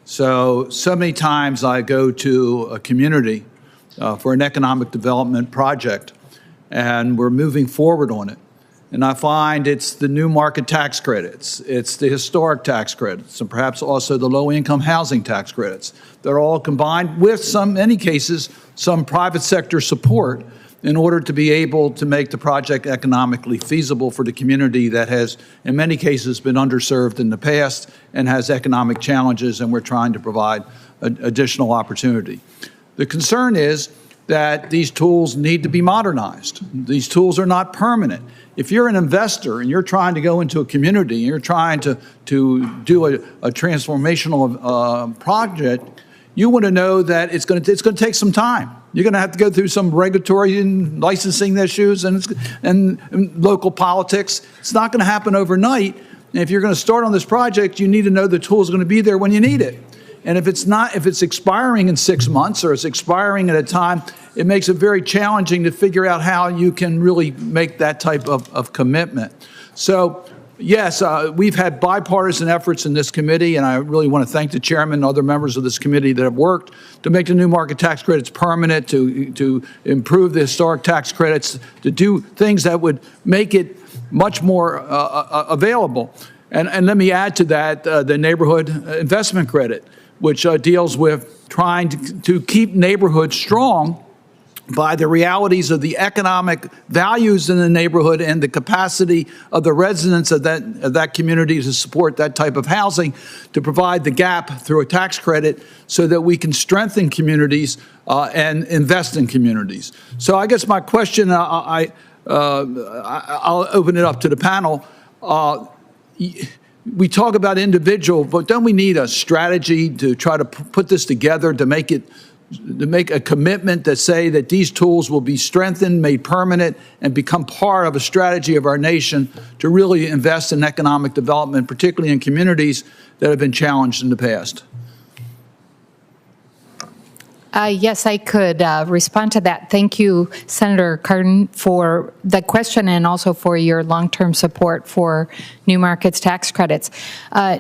So many times I go to a community for an economic development project, and we're moving forward on it. And I find it's the new market tax credits, it's the historic tax credits, and perhaps also the low-income housing tax credits. They're all combined with many cases, some private sector support in order to be able to make the project economically feasible for the community that has, in many cases, been underserved in the past and has economic challenges, and we're trying to provide additional opportunity. The concern is that these tools need to be modernized. These tools are not permanent. If you're an investor and you're trying to go into a community and you're trying to do a transformational project, you want to know that it's going to take some time. You're going to have to go through some regulatory and licensing issues and local politics. It's not going to happen overnight. And if you're going to start on this project, you need to know the tool is going to be there when you need it. And if it's expiring in 6 months or it's expiring at a time, it makes it very challenging to figure out how you can really make that type of commitment. So, yes, we've had bipartisan efforts in this committee, and I really want to thank the chairman and other members of this committee that have worked to make the new market tax credits permanent, to improve the historic tax credits, to do things that would make it much more available. And let me add to that the neighborhood investment credit, which deals with trying to keep neighborhoods strong by the realities of the economic values in the neighborhood and the capacity of the residents of that community to support that type of housing, to provide the gap through a tax credit so that we can strengthen communities and invest in communities. So I guess my question, I'll open it up to the panel. We talk about individual, but don't we need a strategy to try to put this together to make a commitment that say that these tools will be strengthened, made permanent, and become part of a strategy of our nation to really invest in economic development, particularly in communities that have been challenged in the past? Yes, I could respond to that. Thank you, Senator Cardin, for the question and also for your long-term support for New Markets tax credits.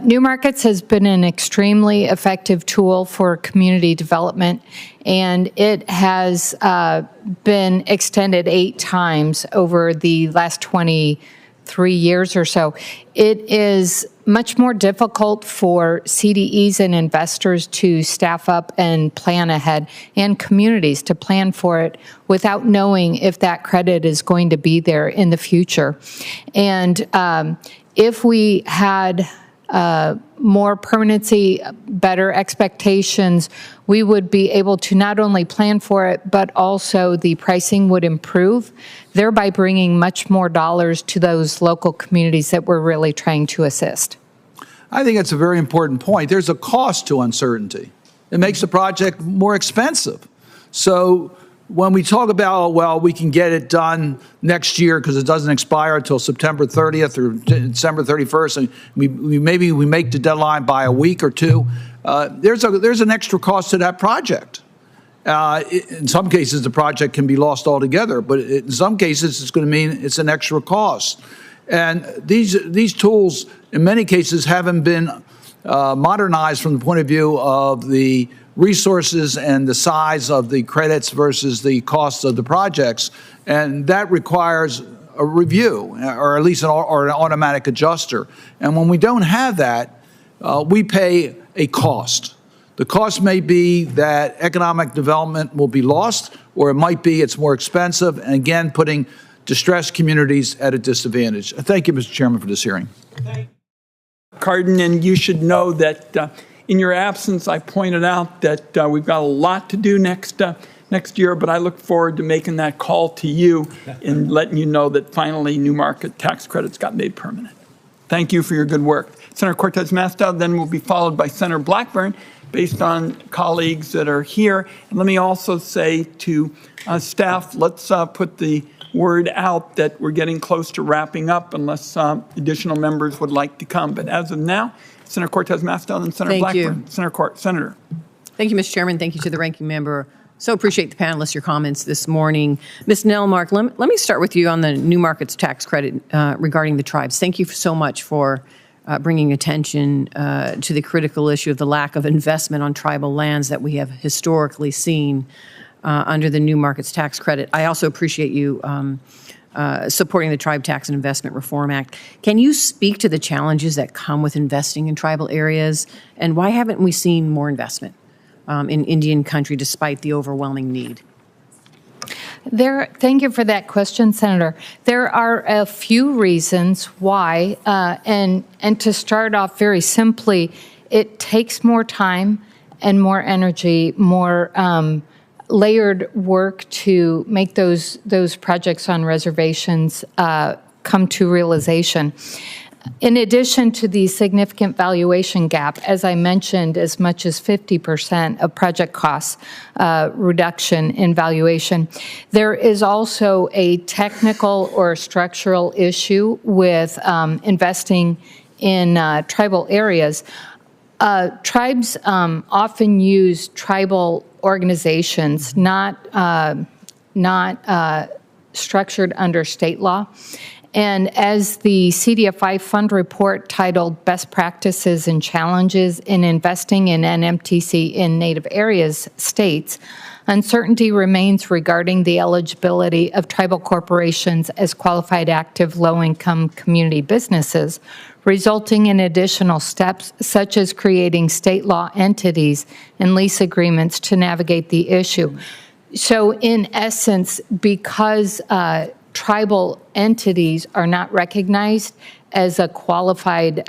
New Markets has been an extremely effective tool for community development, and it has been extended 8 times over the last 23 years or so. It is much more difficult for CDEs and investors to staff up and plan ahead, and communities to plan for it without knowing if that credit is going to be there in the future. And if we had more permanency, better expectations, we would be able to not only plan for it, but also the pricing would improve, thereby bringing much more dollars to those local communities that we're really trying to assist. I think that's a very important point. There's a cost to uncertainty. It makes the project more expensive. So when we talk about, well, we can get it done next year because it doesn't expire until September 30th or December 31st, and maybe we make the deadline by a week or two, there's an extra cost to that project. In some cases, the project can be lost altogether, but in some cases, it's going to mean it's an extra cost. And these tools, in many cases, haven't been modernized from the point of view of the resources and the size of the credits versus the cost of the projects. And that requires a review, or at least an automatic adjuster. And when we don't have that, we pay a cost. The cost may be that economic development will be lost, or it might be it's more expensive, and again, putting distressed communities at a disadvantage. Thank you, Mr. Chairman, for this hearing. Cardin, and you should know that in your absence, I pointed out that we've got a lot to do next year, but I look forward to making that call to you and letting you know that finally New Market tax credits got made permanent. Thank you for your good work. Senator Cortez Masto then will be followed by Senator Blackburn, based on colleagues that are here. And let me also say to staff, let's put the word out that we're getting close to wrapping up unless additional members would like to come. But as of now, Senator Cortez Masto and Senator Blackburn. Senator. Thank you, Mr. Chairman. Thank you to the ranking member. So appreciate the panelists, your comments this morning. Ms. Nelmark, let me start with you on the New Markets tax credit regarding the tribes. Thank you so much for bringing attention to the critical issue of the lack of investment on tribal lands that we have historically seen under the New Markets tax credit. I also appreciate you supporting the Tribe Tax and Investment Reform Act. Can you speak to the challenges that come with investing in tribal areas, and why haven't we seen more investment in Indian country despite the overwhelming need? Thank you for that question, Senator. There are a few reasons why, and to start off very simply, it takes more time and more energy, more layered work to make those projects on reservations come to realization. In addition to the significant valuation gap, as I mentioned, as much as 50% of project costs reduction in valuation, there is also a technical or structural issue with investing in tribal areas. Tribes often use tribal organizations, not structured under state law. And as the CDFI fund report titled Best Practices and Challenges in Investing in NMTC in Native Areas states, uncertainty remains regarding the eligibility of tribal corporations as qualified active low-income community businesses, resulting in additional steps such as creating state law entities and lease agreements to navigate the issue. So in essence, because tribal entities are not recognized as a qualified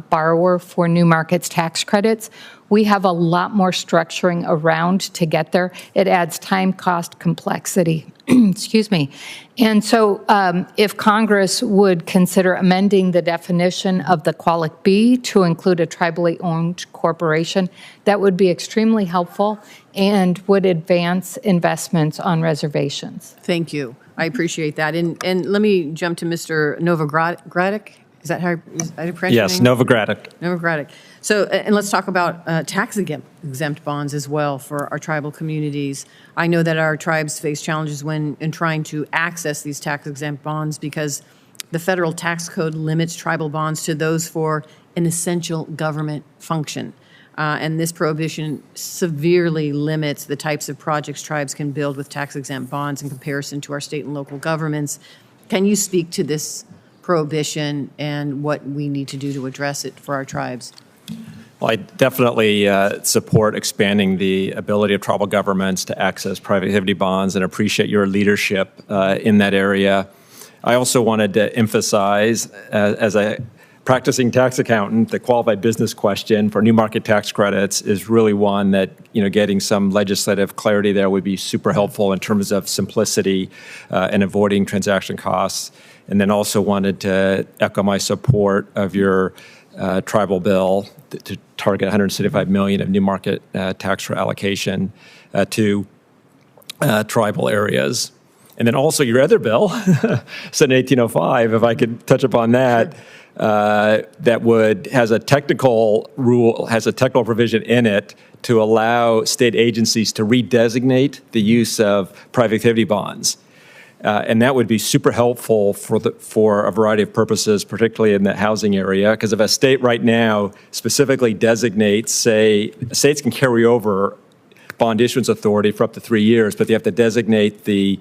borrower for New Markets tax credits, we have a lot more structuring around to get there. It adds time, cost, complexity. Excuse me. And so if Congress would consider amending the definition of the Qualic B to include a tribally owned corporation, that would be extremely helpful and would advance investments on reservations. Thank you. I appreciate that. And let me jump to Mr. Novogradac. Is that how I pronounce Yes, your name? Novogradac. Novogradac. So, and let's talk about tax exempt bonds as well for our tribal communities. I know that our tribes face challenges when in trying to access these tax exempt bonds because the federal tax code limits tribal bonds to those for an essential government function. And this prohibition severely limits the types of projects tribes can build with tax exempt bonds in comparison to our state and local governments. Can you speak to this prohibition and what we need to do to address it for our tribes? Well, I definitely support expanding the ability of tribal governments to access private activity bonds and appreciate your leadership in that area. I also wanted to emphasize, as a practicing tax accountant, the qualified business question for new market tax credits is really one that, getting some legislative clarity there would be super helpful in terms of simplicity and avoiding transaction costs. And then also wanted to echo my support of your tribal bill to target $175 million of new market tax allocation to tribal areas. And then also your other bill, Senate 1805, if I could touch upon that, that has a technical provision in it to allow state agencies to redesignate the use of private activity bonds. And that would be super helpful for a variety of purposes, particularly in the housing area, because if a state right now specifically designates, say, states can carry over bond issuance authority for up to 3 years, but they have to designate the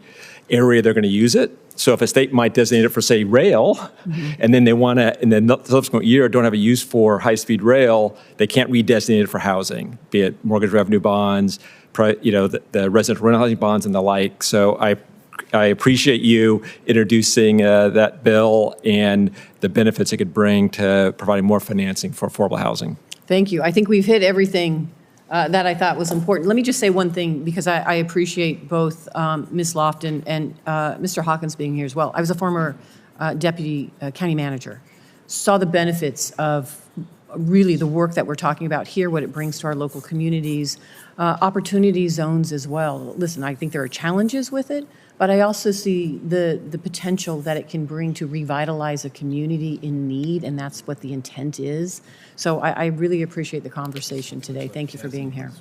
area they're going to use it. So if a state might designate it for, say, rail, and then they want to, in the subsequent year, don't have a use for high-speed rail, they can't redesignate it for housing, be it mortgage revenue bonds, the residential rental housing bonds and the like. So I appreciate you introducing that bill and the benefits it could bring to providing more financing for affordable housing. Thank you. I think we've hit everything that I thought was important. Let me just say one thing, because I appreciate both Ms. Lofton and Mr. Hawkins being here as well. I was a former deputy county manager, saw the benefits of really the work that we're talking about here, what it brings to our local communities, opportunity zones as well. Listen, I think there are challenges with it, but I also see the potential that it can bring to revitalize a community in need, and that's what the intent is. So I really appreciate the conversation today. Thank you for being here.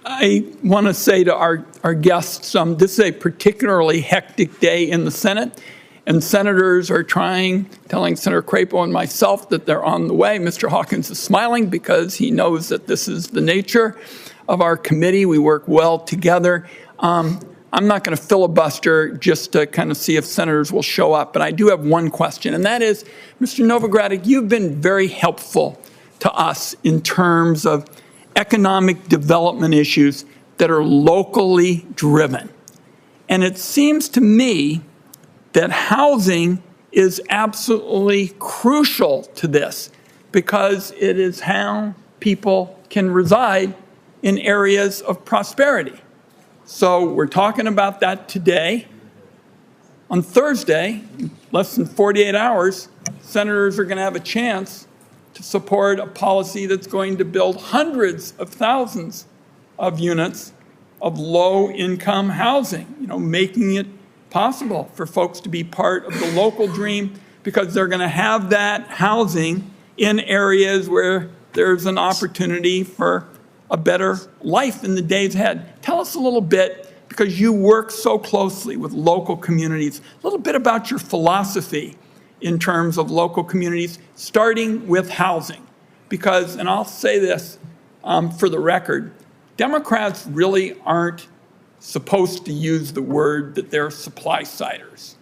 I want to say to our guests, this is a particularly hectic day in the Senate, and senators are telling Senator Crapo and myself that they're on the way. Mr. Hawkins is smiling because he knows that this is the nature of our committee. We work well together. I'm not going to filibuster just to kind of see if senators will show up, but I do have one question, and that is, Mr. Novogradac, you've been very helpful to us in terms of economic development issues that are locally driven. And it seems to me that housing is absolutely crucial to this because it is how people can reside in areas of prosperity. So we're talking about that today. On Thursday, less than 48 hours, senators are going to have a chance to support a policy that's going to build hundreds of thousands of units of low-income housing, making it possible for folks to be part of the local dream, because they're going to have that housing in areas where there's an opportunity for a better life in the days ahead. Tell us a little bit, because you work so closely with local communities, a little bit about your philosophy in terms of local communities, starting with housing. Because, and I'll say this for the record, Democrats really aren't supposed to use the word that they're supply-siders.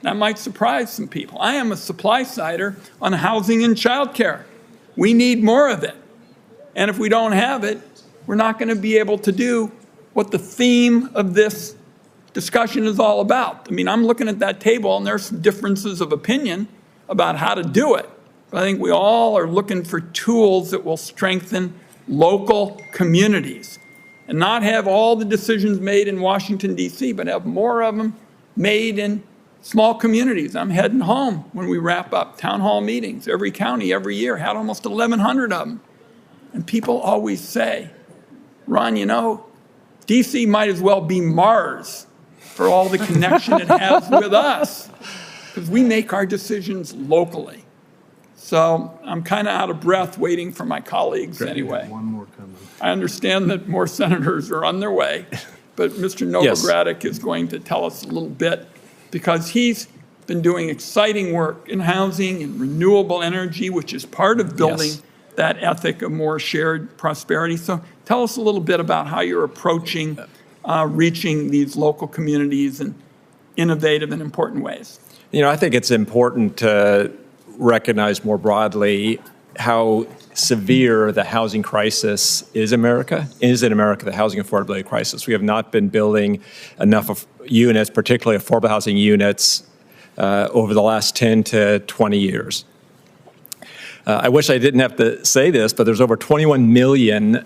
That might surprise some people. I am a supply-sider on housing and childcare. We need more of it. And if we don't have it, we're not going to be able to do what the theme of this discussion is all about. I mean, I'm looking at that table, and there's some differences of opinion about how to do it. But I think we all are looking for tools that will strengthen local communities and not have all the decisions made in Washington, D.C., but have more of them made in small communities. I'm heading home when we wrap up town hall meetings. Every county, every year, had almost 1,100 of them. And people always say, Ron, D.C. might as well be Mars for all the connection it has with us, because we make our decisions locally. So I'm kind of out of breath waiting for my colleagues anyway. One more coming. I understand that more senators are on their way, but Mr. Novogratz is going to tell us a little bit, because he's been doing exciting work in housing and renewable energy, which is part of building that ethic of more shared prosperity. So tell us a little bit about how you're approaching reaching these local communities in innovative and important ways. I think it's important to recognize more broadly how severe the housing crisis is in America, the housing affordability crisis. We have not been building enough of units, particularly affordable housing units, over the last 10 to 20 years. I wish I didn't have to say this, but there's over 21 million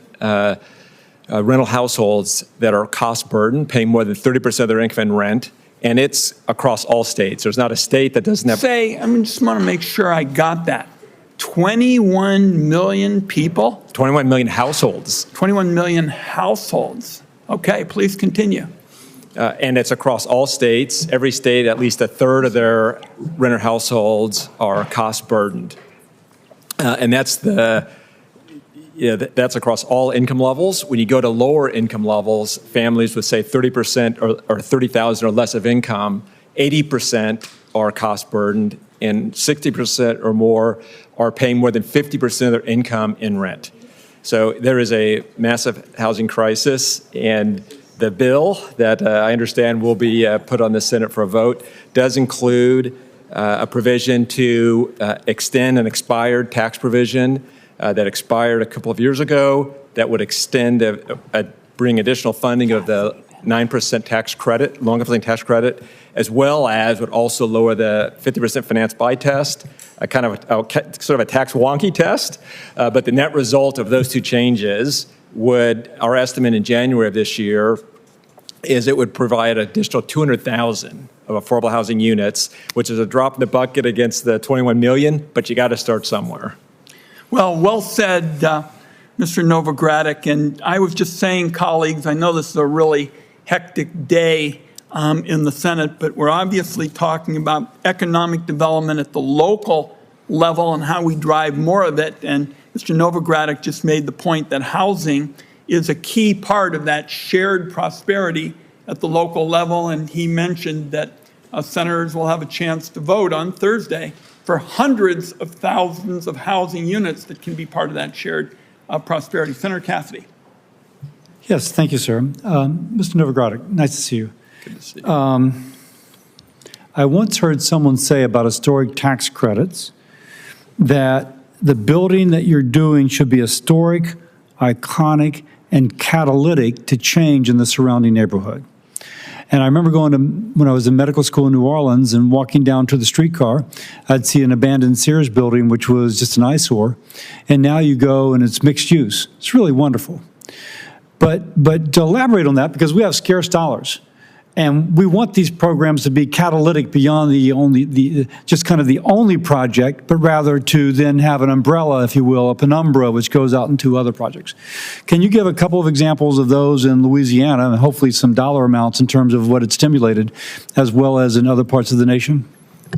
rental households that are cost burdened, paying more than 30% of their income in rent, and it's across all states. There's not a state that doesn't have... just want to make sure I got that. 21 million people? 21 million households. 21 million households. Okay, please continue. And it's across all states. Every state, at least a third of their renter households are cost burdened. And that's that's across all income levels. When you go to lower income levels, families with, say, 30% or 30,000 or less of income, 80% are cost burdened, and 60% or more are paying more than 50% of their income in rent. So there is a massive housing crisis, and the bill that I understand will be put on the Senate for a vote does include a provision to extend an expired tax provision that expired a couple of years ago that would extend, bring additional funding of the 9% tax credit, long-living tax credit, as well as would also lower the 50% finance buy test, sort of a tax wonky test. But the net result of those two changes would, our estimate in January of this year, is it would provide an additional 200,000 of affordable housing units, which is a drop in the bucket against the 21 million, but you got to start somewhere. Well said, Mr. Novogratz. And I was just saying, colleagues, I know this is a really hectic day in the Senate, but we're obviously talking about economic development at the local level and how we drive more of it. And Mr. Novogratz just made the point that housing is a key part of that shared prosperity at the local level. And he mentioned that senators will have a chance to vote on Thursday for hundreds of thousands of housing units that can be part of that shared prosperity. Senator Cassidy. Yes, thank you, sir. Mr. Novogratz, nice to see you. Good to see you. I once heard someone say about historic tax credits that the building that you're doing should be historic, iconic, and catalytic to change in the surrounding neighborhood. And I remember going to, when I was in medical school in New Orleans and walking down to the streetcar, I'd see an abandoned Sears building, which was just an eyesore. And now you go and it's mixed use. It's really wonderful. But to elaborate on that, because we have scarce dollars, and we want these programs to be catalytic beyond just kind of the only project, but rather to then have an umbrella, if you will, a penumbra, which goes out into other projects. Can you give a couple of examples of those in Louisiana, and hopefully some dollar amounts in terms of what it stimulated, as well as in other parts of the nation?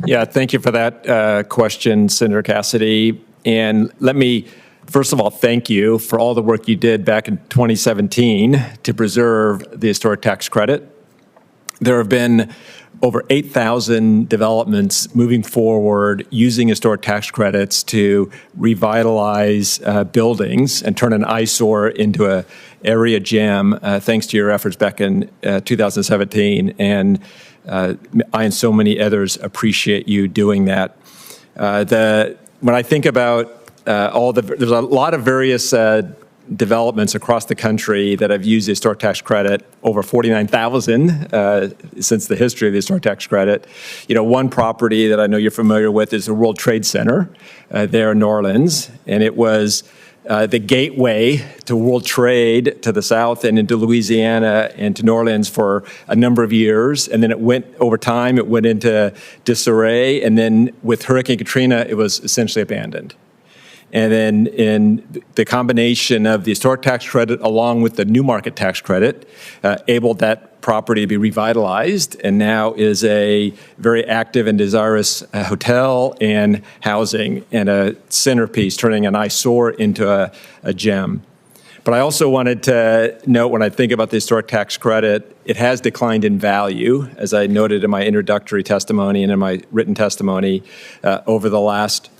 Yeah, thank you for that question, Senator Cassidy. And let me, first of all, thank you for all the work you did back in 2017 to preserve the historic tax credit. There have been over 8,000 developments moving forward using historic tax credits to revitalize buildings and turn an eyesore into an area gem, thanks to your efforts back in 2017. And I and so many others appreciate you doing that. When I think about there's a lot of various developments across the country that have used the historic tax credit, over 49,000 since the history of the historic tax credit. You know, one property that I know you're familiar with is the World Trade Center there in New Orleans, and it was the gateway to world trade to the south and into Louisiana and to New Orleans for a number of years. And then it went, over time, it went into disarray. And then with Hurricane Katrina, it was essentially abandoned. And then in the combination of the historic tax credit along with the new market tax credit enabled that property to be revitalized, and now is a very active and desirous hotel and housing and a centerpiece, turning an eyesore into a gem. But I also wanted to note, when I think about the historic tax credit, it has declined in value, as I noted in my introductory testimony and in my written testimony, over the last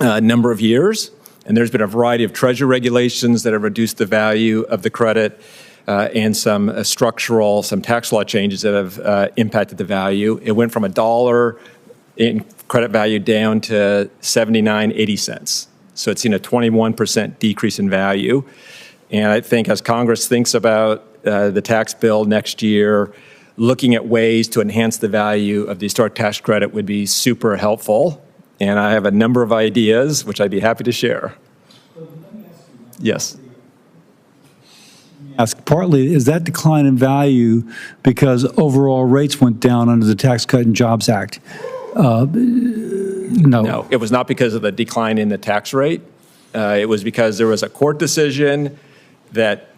number of years. And there's been a variety of Treasury regulations that have reduced the value of the credit, and some structural, some tax law changes that have impacted the value. It went from $1 in credit value down to 79.80 cents. So it's seen a 21% decrease in value. And I think as Congress thinks about the tax bill next year, looking at ways to enhance the value of the historic tax credit would be super helpful. And I have a number of ideas, which I'd be happy to share. Yes. Ask, partly, is that decline in value because overall rates went down under the Tax Cut and Jobs Act? No. No, it was not because of the decline in the tax rate. It was because there was a court decision that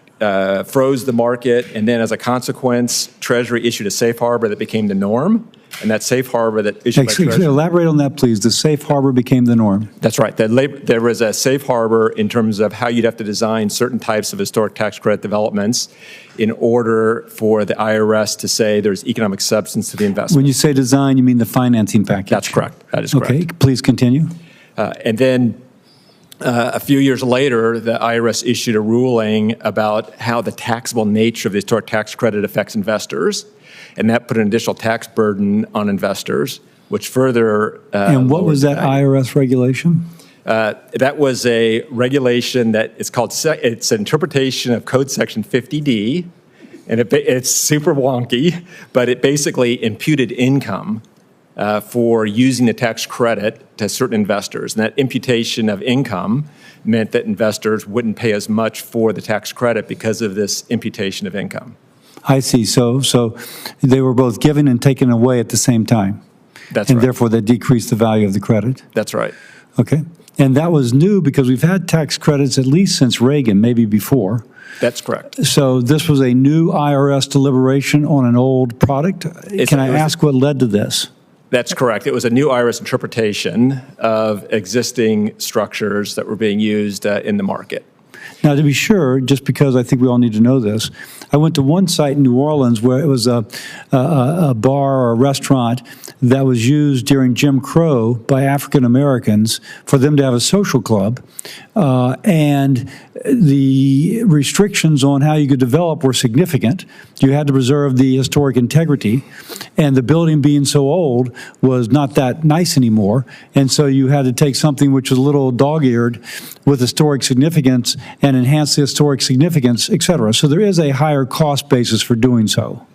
froze the market, and then as a consequence, Treasury issued a safe harbor that became the norm. And that safe harbor that issued by Treasury. Elaborate on that, please. The safe harbor became the norm. That's right. There was a safe harbor in terms of how you'd have to design certain types of historic tax credit developments in order for the IRS to say there's economic substance to the investment. When you say design, you mean the financing package? That's correct. That is correct. Okay, please continue. And then a few years later, the IRS issued a ruling about how the taxable nature of the historic tax credit affects investors. And that put an additional tax burden on investors, which further and what was that IRS regulation? That was a regulation that is called, it's an interpretation of Code Section 50D, and it's super wonky, but it basically imputed income for using the tax credit to certain investors. And that imputation of income meant that investors wouldn't pay as much for the tax credit because of this imputation of income. I see. So they were both given and taken away at the same time. That's right. And therefore, they decreased the value of the credit. That's right. Okay. And that was new because we've had tax credits at least since Reagan, maybe before. That's correct. So this was a new IRS deliberation on an old product. Can I ask what led to this? That's correct. It was a new IRS interpretation of existing structures that were being used in the market. Now, to be sure, just because I think we all need to know this, I went to one site in New Orleans where it was a bar or a restaurant that was used during Jim Crow by African Americans for them to have a social club, and the restrictions on how you could develop were significant. You had to preserve the historic integrity, and the building being so old was not that nice anymore, and so you had to take something which was a little dog-eared with historic significance and enhance the historic significance, et cetera. So there is a higher cost basis for doing so.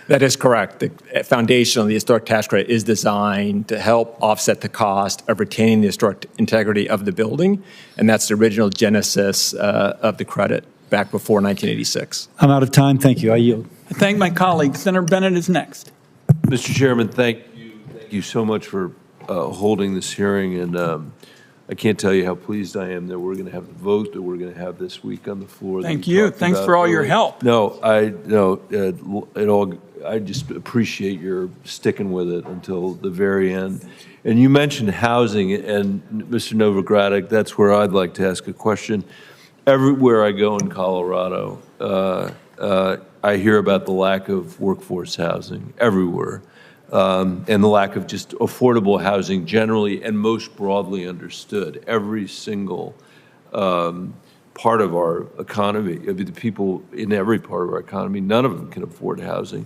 That is correct. The foundation of the historic tax credit is designed to help offset the cost of retaining the historic integrity of the building, and that's the original genesis of the credit. back before 1986. I'm out of time. Thank you. I yield. I thank my colleague. Senator Bennett is next. Mr. Chairman, thank you so much for holding this hearing, and I can't tell you how pleased I am that we're going to have the vote that we're going to have this week on the floor. Thank you. Thanks for all your help. No, I just appreciate your sticking with it until the very end. And you mentioned housing, and Mr. Novogradac, that's where I'd like to ask a question. Everywhere I go in Colorado, I hear about the lack of workforce housing everywhere, and the lack of just affordable housing generally and most broadly understood. Every single part of our economy, I mean, the people in every part of our economy, none of them can afford housing.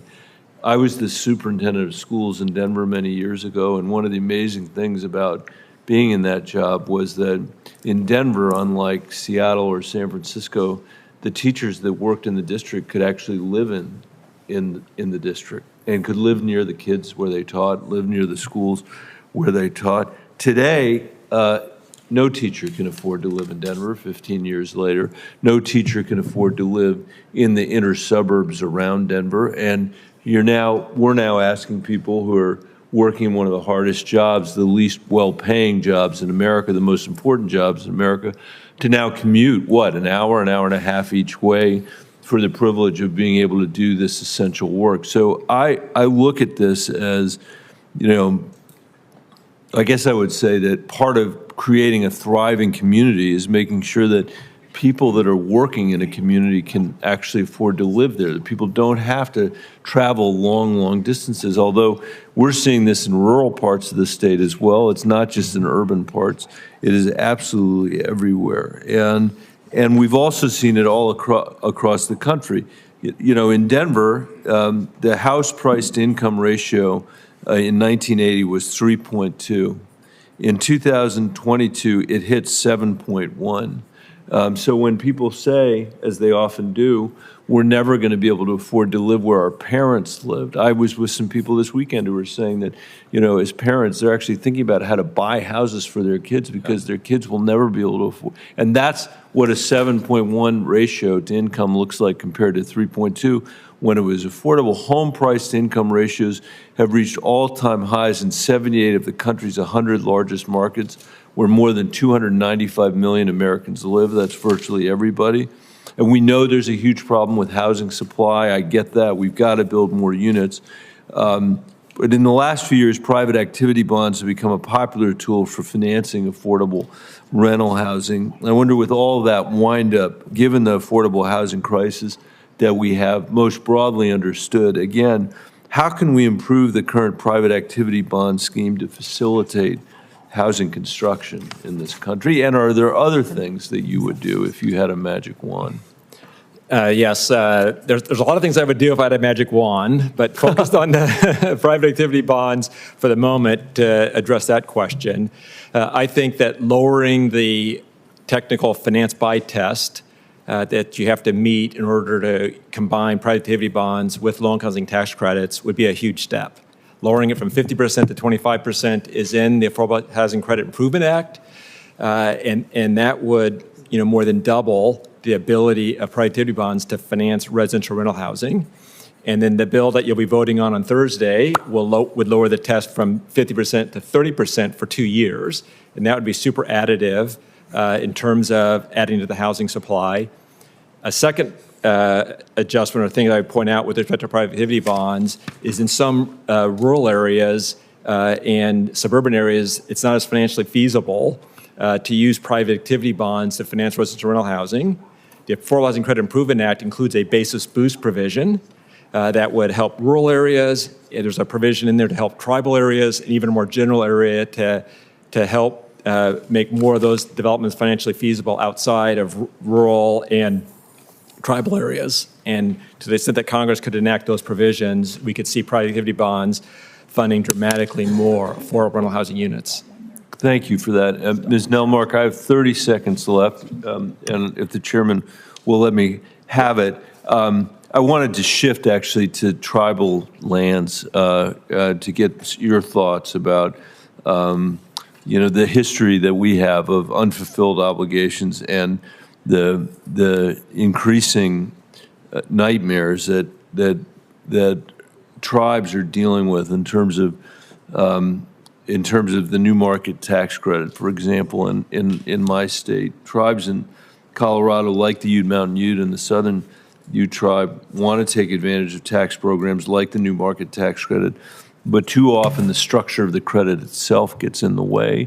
I was the superintendent of schools in Denver many years ago, and one of the amazing things about being in that job was that in Denver, unlike Seattle or San Francisco, the teachers that worked in the district could actually live in the district and could live near the kids where they taught, live near the schools where they taught. Today, no teacher can afford to live in Denver 15 years later. No teacher can afford to live in the inner suburbs around Denver. And we're now asking people who are working one of the hardest jobs, the least well-paying jobs in America, the most important jobs in America, to now commute, an hour and a half each way for the privilege of being able to do this essential work. So I look at this as, I guess I would say that part of creating a thriving community is making sure that people that are working in a community can actually afford to live there, that people don't have to travel long distances, although we're seeing this in rural parts of the state as well. It's not just in urban parts. It is absolutely everywhere. And we've also seen it all across the country. In Denver, the house price to income ratio in 1980 was 3.2. In 2022, it hit 7.1. So when people say, as they often do, we're never going to be able to afford to live where our parents lived. I was with some people this weekend who were saying that, as parents, they're actually thinking about how to buy houses for their kids because their kids will never be able to afford. And that's what a 7.1 ratio to income looks like compared to 3.2 when it was affordable. Home price to income ratios have reached all-time highs in 78 of the country's 100 largest markets, where more than 295 million Americans live. That's virtually everybody. And we know there's a huge problem with housing supply. I get that. We've got to build more units. But in the last few years, private activity bonds have become a popular tool for financing affordable rental housing. I wonder, with all of that wind up, given the affordable housing crisis that we have most broadly understood, again, how can we improve the current private activity bond scheme to facilitate housing construction in this country? And are there other things that you would do if you had a magic wand? Yes, there's a lot of things I would do if I had a magic wand, but focused on the private activity bonds for the moment to address that question. I think that lowering the technical finance buy test that you have to meet in order to combine private activity bonds with low-income housing tax credits would be a huge step. Lowering it from 50% to 25% is in the Affordable Housing Credit Improvement Act, and that would more than double the ability of private activity bonds to finance residential rental housing. And then the bill that you'll be voting on Thursday would lower the test from 50% to 30% for 2 years, and that would be super additive in terms of adding to the housing supply. A second adjustment or thing that I would point out with respect to private activity bonds is in some rural areas and suburban areas, it's not as financially feasible to use private activity bonds to finance residential rental housing. The Affordable Housing Credit Improvement Act includes a basis boost provision that would help rural areas. There's a provision in there to help tribal areas and even a more general area to help make more of those developments financially feasible outside of rural and tribal areas. And to the extent that Congress could enact those provisions, we could see private activity bonds funding dramatically more affordable rental housing units. Thank you for that. Ms. Nelmark, I have 30 seconds left, and if the chairman will let me have it. I wanted to shift actually to tribal lands to get your thoughts about the history that we have of unfulfilled obligations and the increasing nightmares that tribes are dealing with in terms of the new market tax credit. For example, in my state, tribes in Colorado, like the Ute Mountain Ute and the Southern Ute tribe, want to take advantage of tax programs like the new market tax credit, but too often the structure of the credit itself gets in the way.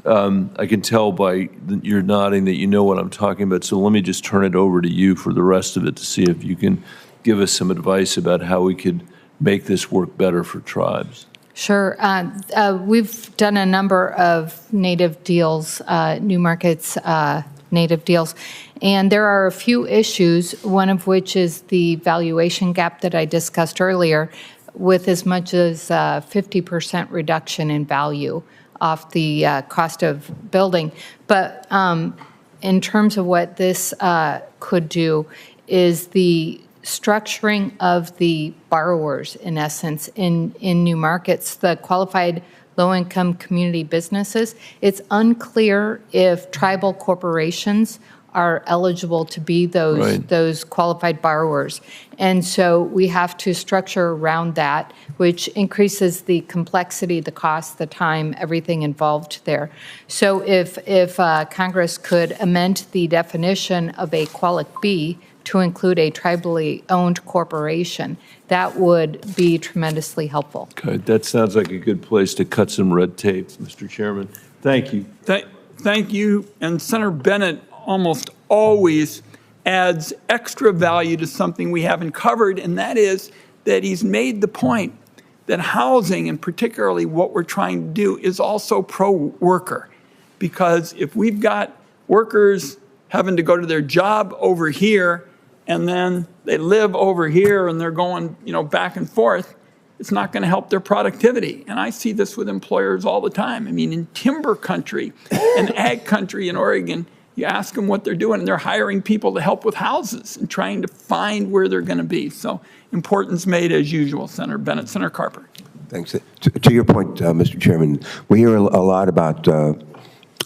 I can tell by your nodding that you know what I'm talking about, so let me just turn it over to you for the rest of it to see if you can give us some advice about how we could make this work better for tribes. Sure. We've done a number of native deals, new markets native deals, and there are a few issues, one of which is the valuation gap that I discussed earlier, with as much as 50% reduction in value off the cost of building. But in terms of what this could do is the structuring of the borrowers, in essence, in new markets, the qualified low-income community businesses. It's unclear if tribal corporations are eligible to be those qualified borrowers. And so we have to structure around that, which increases the complexity, the cost, the time, everything involved there. So if Congress could amend the definition of a Qualic B to include a tribally owned corporation, that would be tremendously helpful. Okay, that sounds like a good place to cut some red tape, Mr. Chairman. Thank you. Thank you. And Senator Bennett almost always adds extra value to something we haven't covered, and that is that he's made the point that housing, and particularly what we're trying to do, is also pro-worker. Because if we've got workers having to go to their job over here, and then they live over here and they're going, back and forth, it's not going to help their productivity. And I see this with employers all the time. I mean, in timber country and ag country in Oregon, you ask them what they're doing, and they're hiring people to help with houses and trying to find where they're going to be. So importance made as usual, Senator Bennett. Senator Carper. Thanks. To your point, Mr. Chairman, we hear a lot about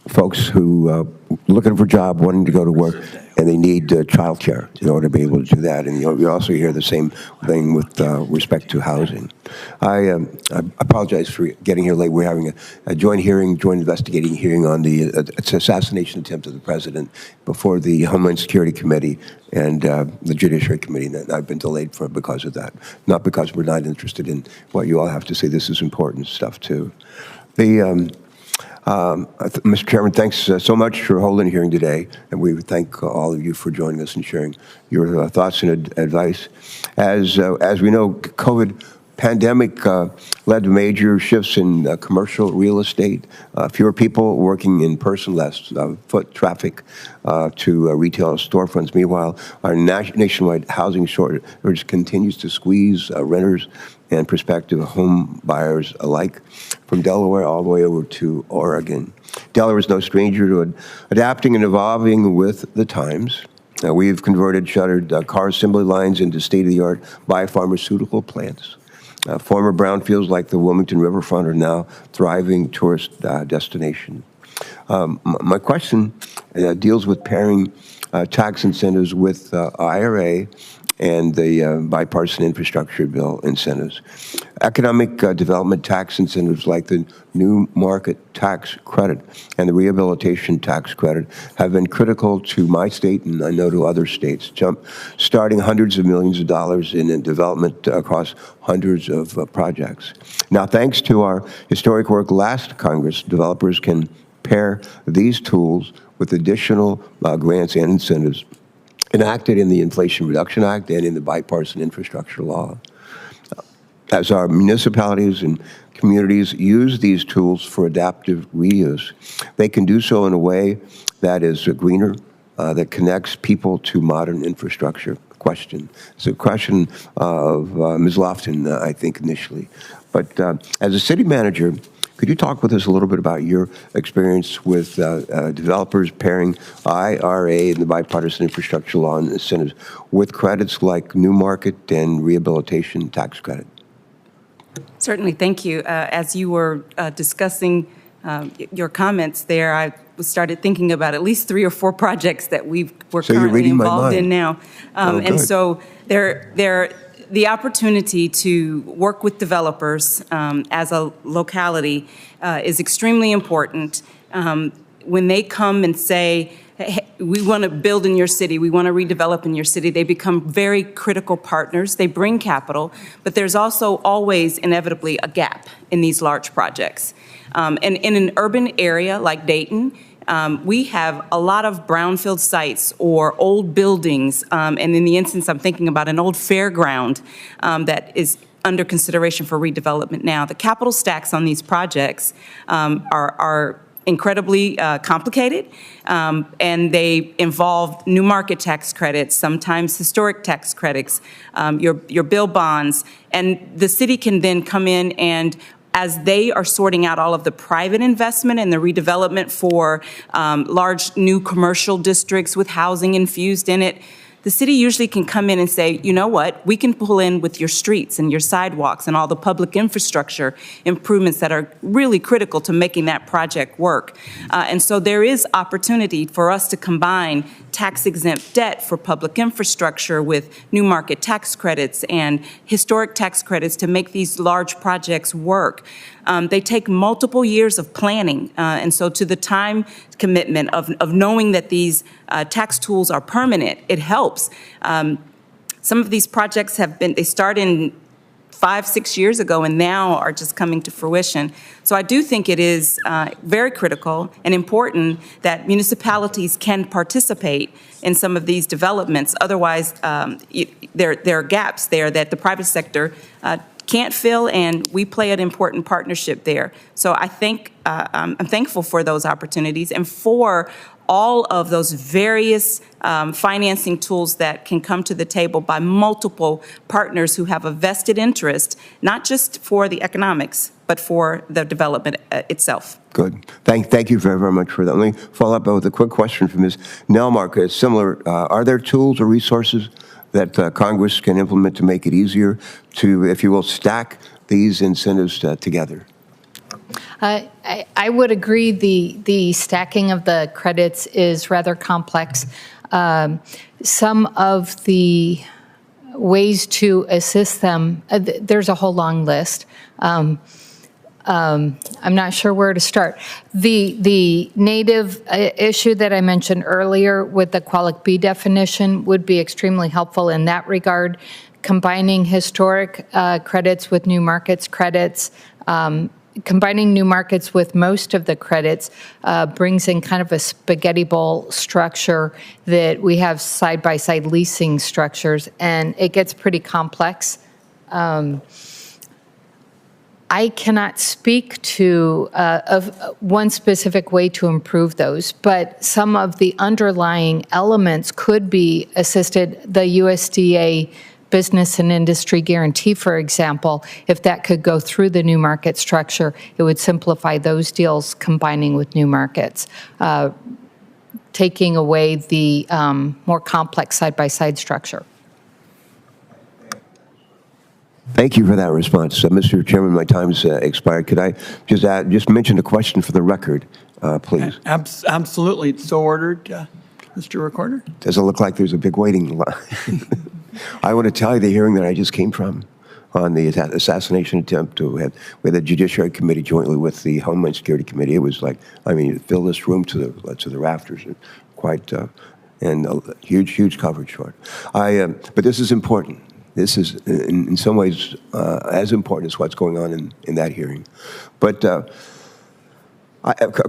folks who looking for a job, wanting to go to work, and they need child care in order to be able to do that. And you also hear the same thing with respect to housing. I apologize for getting here late. We're having a joint investigating hearing on the assassination attempt of the president before the Homeland Security Committee and the Judiciary Committee. And I've been delayed because of that, not because we're not interested in what you all have to say. This is important stuff, too. Mr. Chairman, thanks so much for holding a hearing today, and we thank all of you for joining us and sharing your thoughts and advice. As we know, COVID pandemic led to major shifts in commercial real estate, fewer people working in person, less foot traffic to retail storefronts. Meanwhile, our nationwide housing shortage continues to squeeze renters and prospective home buyers alike, from Delaware all the way over to Oregon. Delaware is no stranger to adapting and evolving with the times. We've converted shuttered car assembly lines into state-of-the-art biopharmaceutical plants. Former brownfields like the Wilmington Riverfront are now thriving tourist destination. My question deals with pairing tax incentives with IRA and the bipartisan infrastructure bill incentives. Economic development tax incentives like the new market tax credit and the rehabilitation tax credit have been critical to my state, and I know to other states, starting hundreds of millions of dollars in development across hundreds of projects. Now, thanks to our historic work last Congress, developers can pair these tools with additional grants and incentives enacted in the Inflation Reduction Act and in the bipartisan infrastructure law. As our municipalities and communities use these tools for adaptive reuse, they can do so in a way that is greener, that connects people to modern infrastructure. It's a question of Ms. Lofton, I think, initially. But as a city manager, could you talk with us a little bit about your experience with developers pairing IRA and the bipartisan infrastructure law and incentives with credits like new market and rehabilitation tax credit? Certainly, thank you. As you were discussing your comments there, started thinking about at least 3 or 4 projects that we're So you're currently reading my involved in mind. now. And good. so the opportunity to work with developers as a locality is extremely important. When they come and say, hey, we want to build in your city, we want to redevelop in your city, they become very critical partners. They bring capital, but there's also always inevitably a gap in these large projects. And in an urban area like Dayton, we have a lot of brownfield sites or old buildings, and in the instance I'm thinking about an old fairground that is under consideration for redevelopment now. The capital stacks on these projects are incredibly complicated, and they involve new market tax credits, sometimes historic tax credits, your bill bonds, and the city can then come in and, as they are sorting out all of the private investment and the redevelopment for large new commercial districts with housing infused in it, the city usually can come in and say, you know what, we can pull in with your streets and your sidewalks and all the public infrastructure improvements that are really critical to making that project work. And so there is opportunity for us to combine tax-exempt debt for public infrastructure with new market tax credits and historic tax credits to make these large projects work. They take multiple years of planning, and so to the time commitment of knowing that these tax tools are permanent, it helps. Some of these projects they started 5-6 years ago and now are just coming to fruition. So I do think it is very critical and important that municipalities can participate in some of these developments. Otherwise, there are gaps there that the private sector can't fill, and we play an important partnership there. So I think I'm thankful for those opportunities and for all of those various financing tools that can come to the table by multiple partners who have a vested interest, not just for the economics, but for the development itself. Good. Thank you very, very much for that. Let me follow up with a quick question from Ms. Nelmark. It's similar. Are there tools or resources that Congress can implement to make it easier to, if you will, stack these incentives together? I would agree the stacking of the credits is rather complex. Some of the ways to assist them, there's a whole long list. I'm not sure where to start. The native issue that I mentioned earlier with the Qualic B definition would be extremely helpful in that regard. Combining historic credits with new markets credits, combining new markets with most of the credits brings in kind of a spaghetti bowl structure that we have side-by-side leasing structures, and it gets pretty complex. I cannot speak to one specific way to improve those, but some of the underlying elements could be assisted. The USDA Business and Industry Guarantee, for example, if that could go through the new market structure, it would simplify those deals combining with new markets, taking away the more complex side-by-side structure. Thank you for that response. Mr. Chairman, my time's expired. Could I just mention a question for the record, please? Absolutely. It's so ordered, Mr. Recorder. Does it look like there's a big waiting line? I want to tell you the hearing that I just came from on the assassination attempt with the Judiciary Committee jointly with the Homeland Security Committee. It was like, I mean, it filled this room to the rafters. Quite, and huge coverage for it. But this is important. This is, in some ways, as important as what's going on in that hearing. But a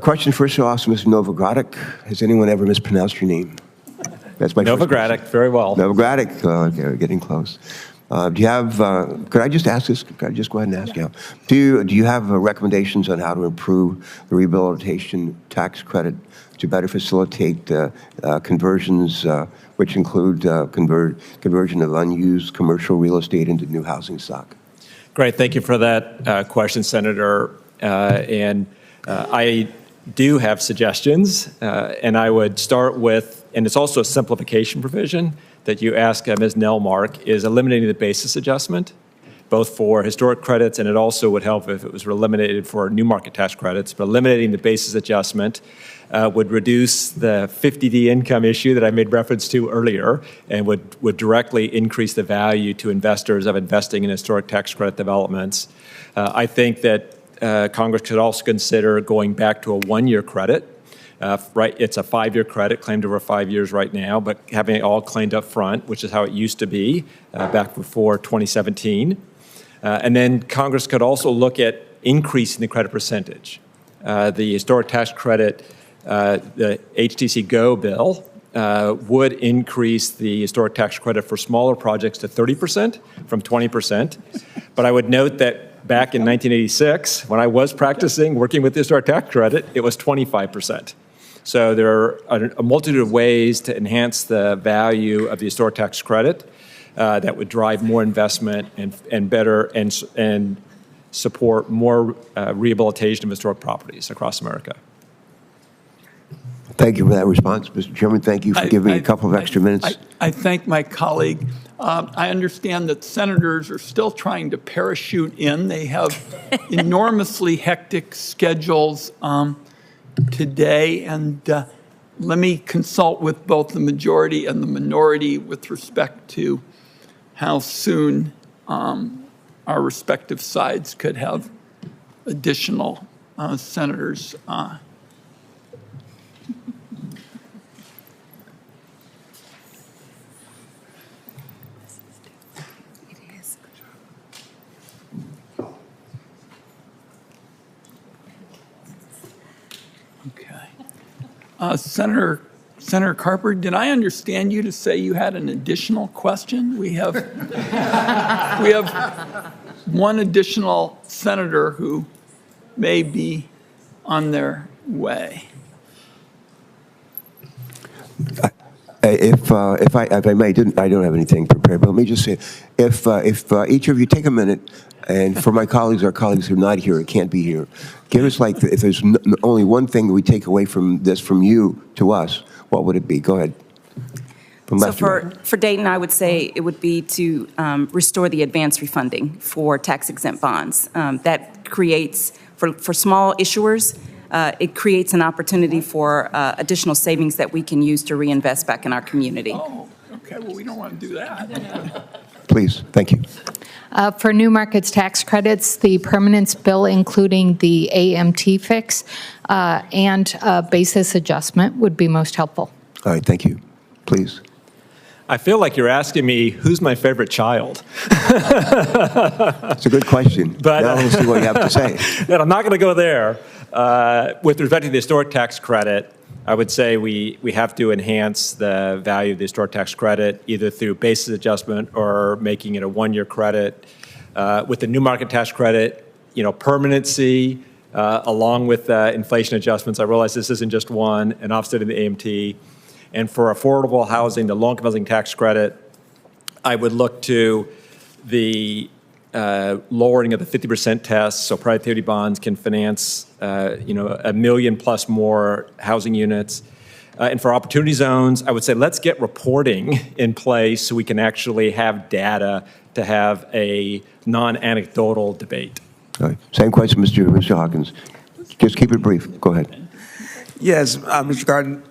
question first to ask Mr. Novogradac. Has anyone ever mispronounced your name? That's my Novogradac, very well. Novogradac, okay, we're getting close. Do you have, could I just ask this? Could I just go ahead and ask you? Do you have recommendations on how to improve the rehabilitation tax credit to better facilitate conversions, which include conversion of unused commercial real estate into new housing stock? Great, thank you for that question, Senator. And I do have suggestions, and I would start with, and it's also a simplification provision that you ask Ms. Nelmark, is eliminating the basis adjustment. both for historic credits, and it also would help if it was eliminated for new market tax credits. But eliminating the basis adjustment would reduce the 50D income issue that I made reference to earlier, and would directly increase the value to investors of investing in historic tax credit developments. I think that Congress could also consider going back to a one-year credit. It's a 5-year credit claimed over 5 years right now, but having it all claimed up front, which is how it used to be back before 2017. And then Congress could also look at increasing the credit percentage. The historic tax credit, the HTC GO bill, would increase the historic tax credit for smaller projects to 30% from 20%. But I would note that back in 1986, when I was practicing working with the historic tax credit, it was 25%. So there are a multitude of ways to enhance the value of the historic tax credit that would drive more investment and better and support more rehabilitation of historic properties across America. Thank you for that response, Mr. Chairman. Thank you for giving me a couple of extra minutes. I thank my colleague. I understand that senators are still trying to parachute in. They have enormously hectic schedules today, and let me consult with both the majority and the minority with respect to how soon our respective sides could have additional senators. Senator Carper, did I understand you to say you had an additional question? We have one additional senator who may be on their way. If I may, I don't have anything prepared, but let me just say, if each of you take a minute, and for my colleagues, our colleagues who are not here or can't be here, give us if there's only one thing that we take away from this, from you to us, what would it be? Go ahead. So for Dayton, I would say it would be to restore the advance refunding for tax-exempt bonds. That creates, for small issuers, it creates an opportunity for additional savings that we can use to reinvest back in our community. Oh, okay. Well, we don't want to do that. Please. Thank you. For new markets tax credits, the permanence bill, including the AMT fix and basis adjustment, would be most helpful. All right. Thank you. Please. I feel like you're asking me who's my favorite child. It's a good question. But now we'll see what you have to say. And I'm not going to go there. With respect to the historic tax credit, I would say we have to enhance the value of the historic tax credit either through basis adjustment or making it a one-year credit. With the new market tax credit, permanency along with inflation adjustments. I realize this isn't just one, and offsetting the AMT. And for affordable housing, the low-income housing tax credit, I would look to the lowering of the 50% test, so private activity bonds can finance, 1 million plus more housing units. And for opportunity zones, I would say let's get reporting in place so we can actually have data to have a non-anecdotal debate. All right. Same question, Mr. Hawkins. Just keep it brief. Go ahead. Yes, Mr. Garden,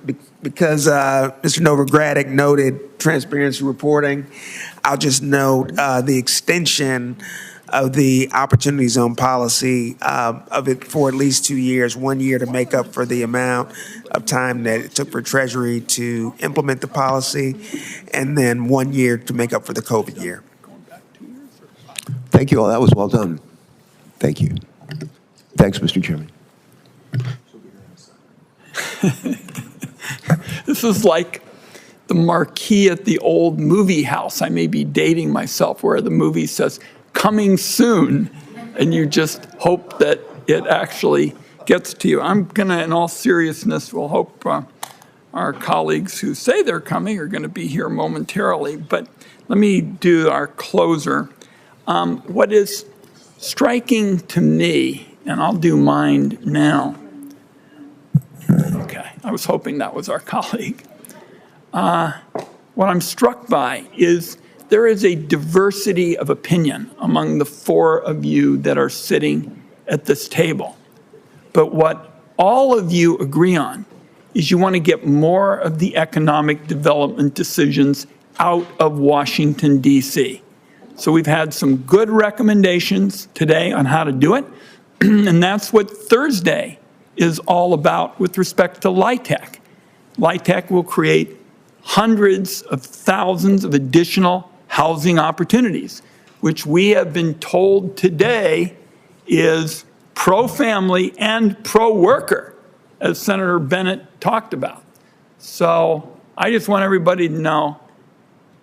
because Mr. Novogradac noted transparency reporting, I'll just note the extension of the Opportunity Zone policy of it for at least 2 years, 1 year to make up for the amount of time that it took for Treasury to implement the policy, and then 1 year to make up for the COVID year. Thank you all. That was well done. Thank you. Thanks, Mr. Chairman. This is like the marquee at the old movie house. I may be dating myself, where the movie says, "Coming soon," and you just hope that it actually gets to you. I'm going to, in all seriousness, we'll hope our colleagues who say they're coming are going to be here momentarily. But let me do our closer. What is striking to me, and I'll do mine now. Okay, I was hoping that was our colleague. What I'm struck by is there is a diversity of opinion among the four of you that are sitting at this table. But what all of you agree on is you want to get more of the economic development decisions out of Washington, D.C. So we've had some good recommendations today on how to do it, and that's what Thursday is all about with respect to LIHTC. LIHTC will create hundreds of thousands of additional housing opportunities, which we have been told today is pro-family and pro-worker, as Senator Bennett talked about. So I just want everybody to know,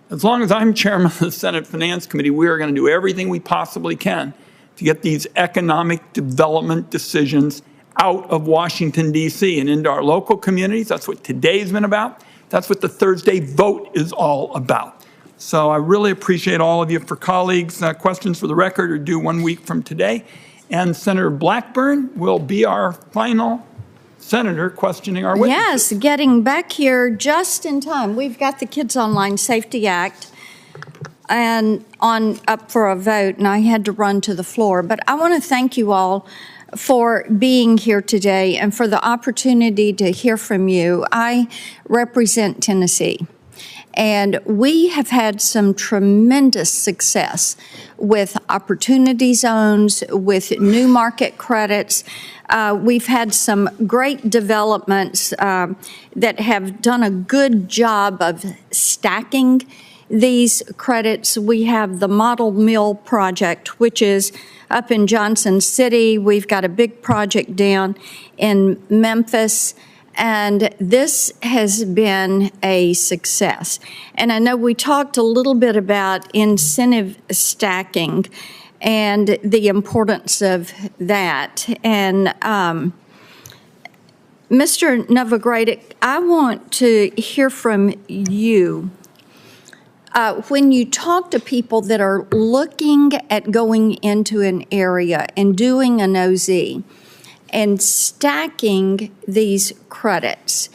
as long as I'm chairman of the Senate Finance Committee, we are going to do everything we possibly can to get these economic development decisions out of Washington, D.C. and into our local communities. That's what today's been about. That's what the Thursday vote is all about. So I really appreciate all of you. For colleagues, questions for the record are due 1 week from today. And Senator Blackburn will be our final senator questioning our witnesses. Yes, getting back here just in time. We've got the Kids Online Safety Act and up for a vote, and I had to run to the floor. But I want to thank you all for being here today and for the opportunity to hear from you. I represent Tennessee, and we have had some tremendous success with opportunity zones, with new market credits. We've had some great developments that have done a good job of stacking these credits. We have the Model Mill project, which is up in Johnson City. We've got a big project down in Memphis, and this has been a success. And I know we talked a little bit about incentive stacking and the importance of that. And Mr. Novogradic, I want to hear from you. When you talk to people that are looking at going into an area and doing an OZ and stacking these credits,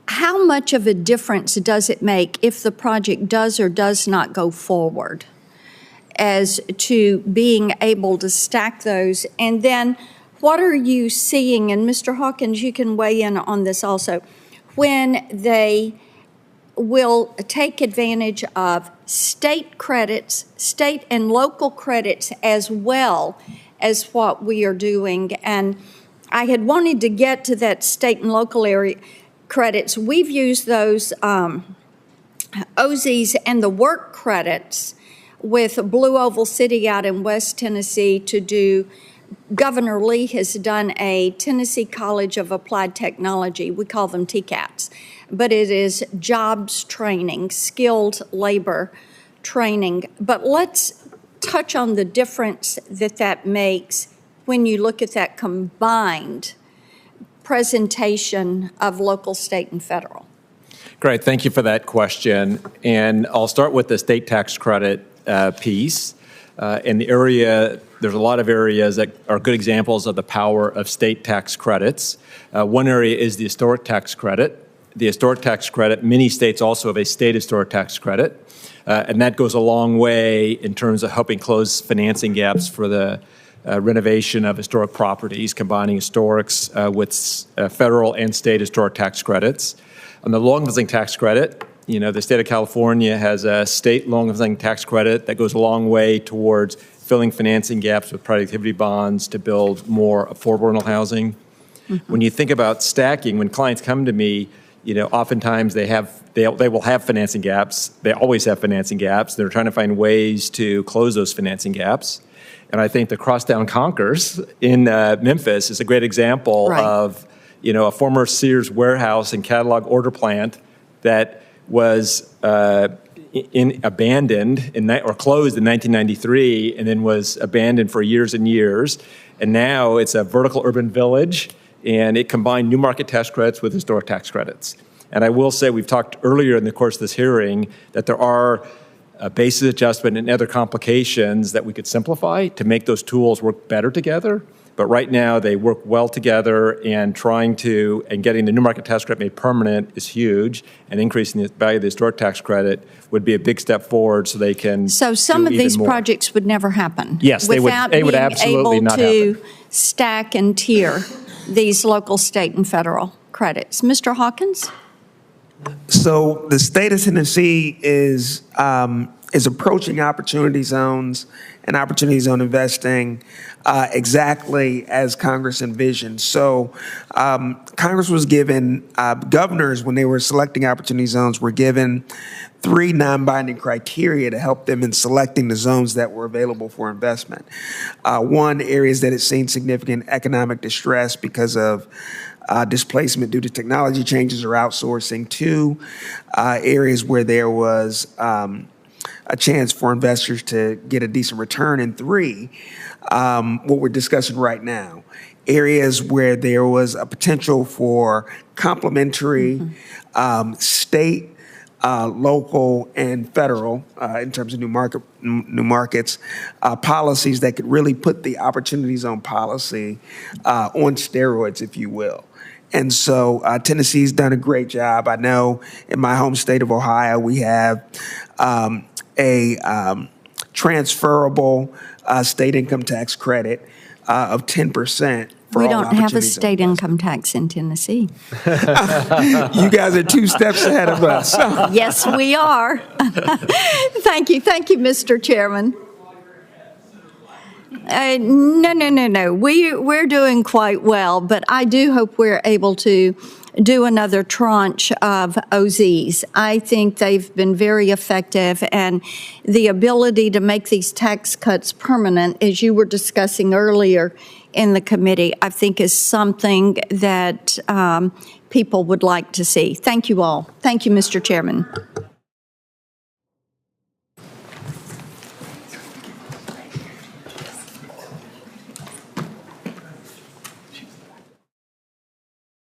how much of a difference does it make if the project does or does not go forward as to being able to stack those? And then what are you seeing, and Mr. Hawkins, you can weigh in on this also, when they will take advantage of state credits, state and local credits, as well as what we are doing. And I had wanted to get to that state and local area credits. We've used those OZs and the work credits with Blue Oval City out in West Tennessee to do. Governor Lee has done a Tennessee College of Applied Technology. We call them TCATs, but it is jobs training, skilled labor training. But let's touch on the difference that makes when you look at that combined presentation of local, state, and federal. Great, thank you for that question. And I'll start with the state tax credit piece. In the area, there's a lot of areas that are good examples of the power of state tax credits. One area is the historic tax credit. The historic tax credit, many states also have a state historic tax credit, and that goes a long way in terms of helping close financing gaps for the renovation of historic properties, combining historics with federal and state historic tax credits. On the long-living tax credit, you know, the state of California has a state long-living tax credit that goes a long way towards filling financing gaps with productivity bonds to build more affordable rental housing. Mm-hmm. When you think about stacking, when clients come to me, you know, oftentimes they will have financing gaps. They always have financing gaps. They're trying to find ways to close those financing gaps. And I think the Crosstown Conkers in Memphis is a great example of, you know, a former Sears warehouse and catalog order plant that was abandoned or closed in 1993 and then was abandoned for years and years. And now it's a vertical urban village, and it combined new market tax credits with historic tax credits. And I will say, we've talked earlier in the course of this hearing that there are basis adjustment and other complications that we could simplify to make those tools work better together. But right now, they work well together, and getting the new market tax credit made permanent is huge, and increasing the value of the historic tax credit would be a big step forward so they can So some do of even these more. projects would never happen? Yes, they would absolutely not Without being able happen. to stack and tier these local, state, and federal credits. Mr. Hawkins? So the state of Tennessee is approaching opportunity zones and opportunity zone investing exactly as Congress envisioned. So Congress was given, governors, when they were selecting opportunity zones, were given 3 non-binding criteria to help them in selecting the zones that were available for investment. One, areas that had seen significant economic distress because of displacement due to technology changes or outsourcing. 2, areas where there was a chance for investors to get a decent return. And 3, what we're discussing right now, areas where there was a potential for complementary state, local, and federal, in terms of new markets, policies that could really put the opportunity zone policy on steroids, if you will. And so Tennessee's done a great job. I know in my home state of Ohio, we have a transferable state income tax credit of 10%. We don't have a state income tax in Tennessee. You guys are 2 steps ahead of us. Yes, we are. Thank you, Mr. Chairman. No. We're doing quite well, but I do hope we're able to do another tranche of OZs. I think they've been very effective, and the ability to make these tax cuts permanent, as you were discussing earlier in the committee, I think is something that people would like to see. Thank you all. Thank you, Mr. Chairman.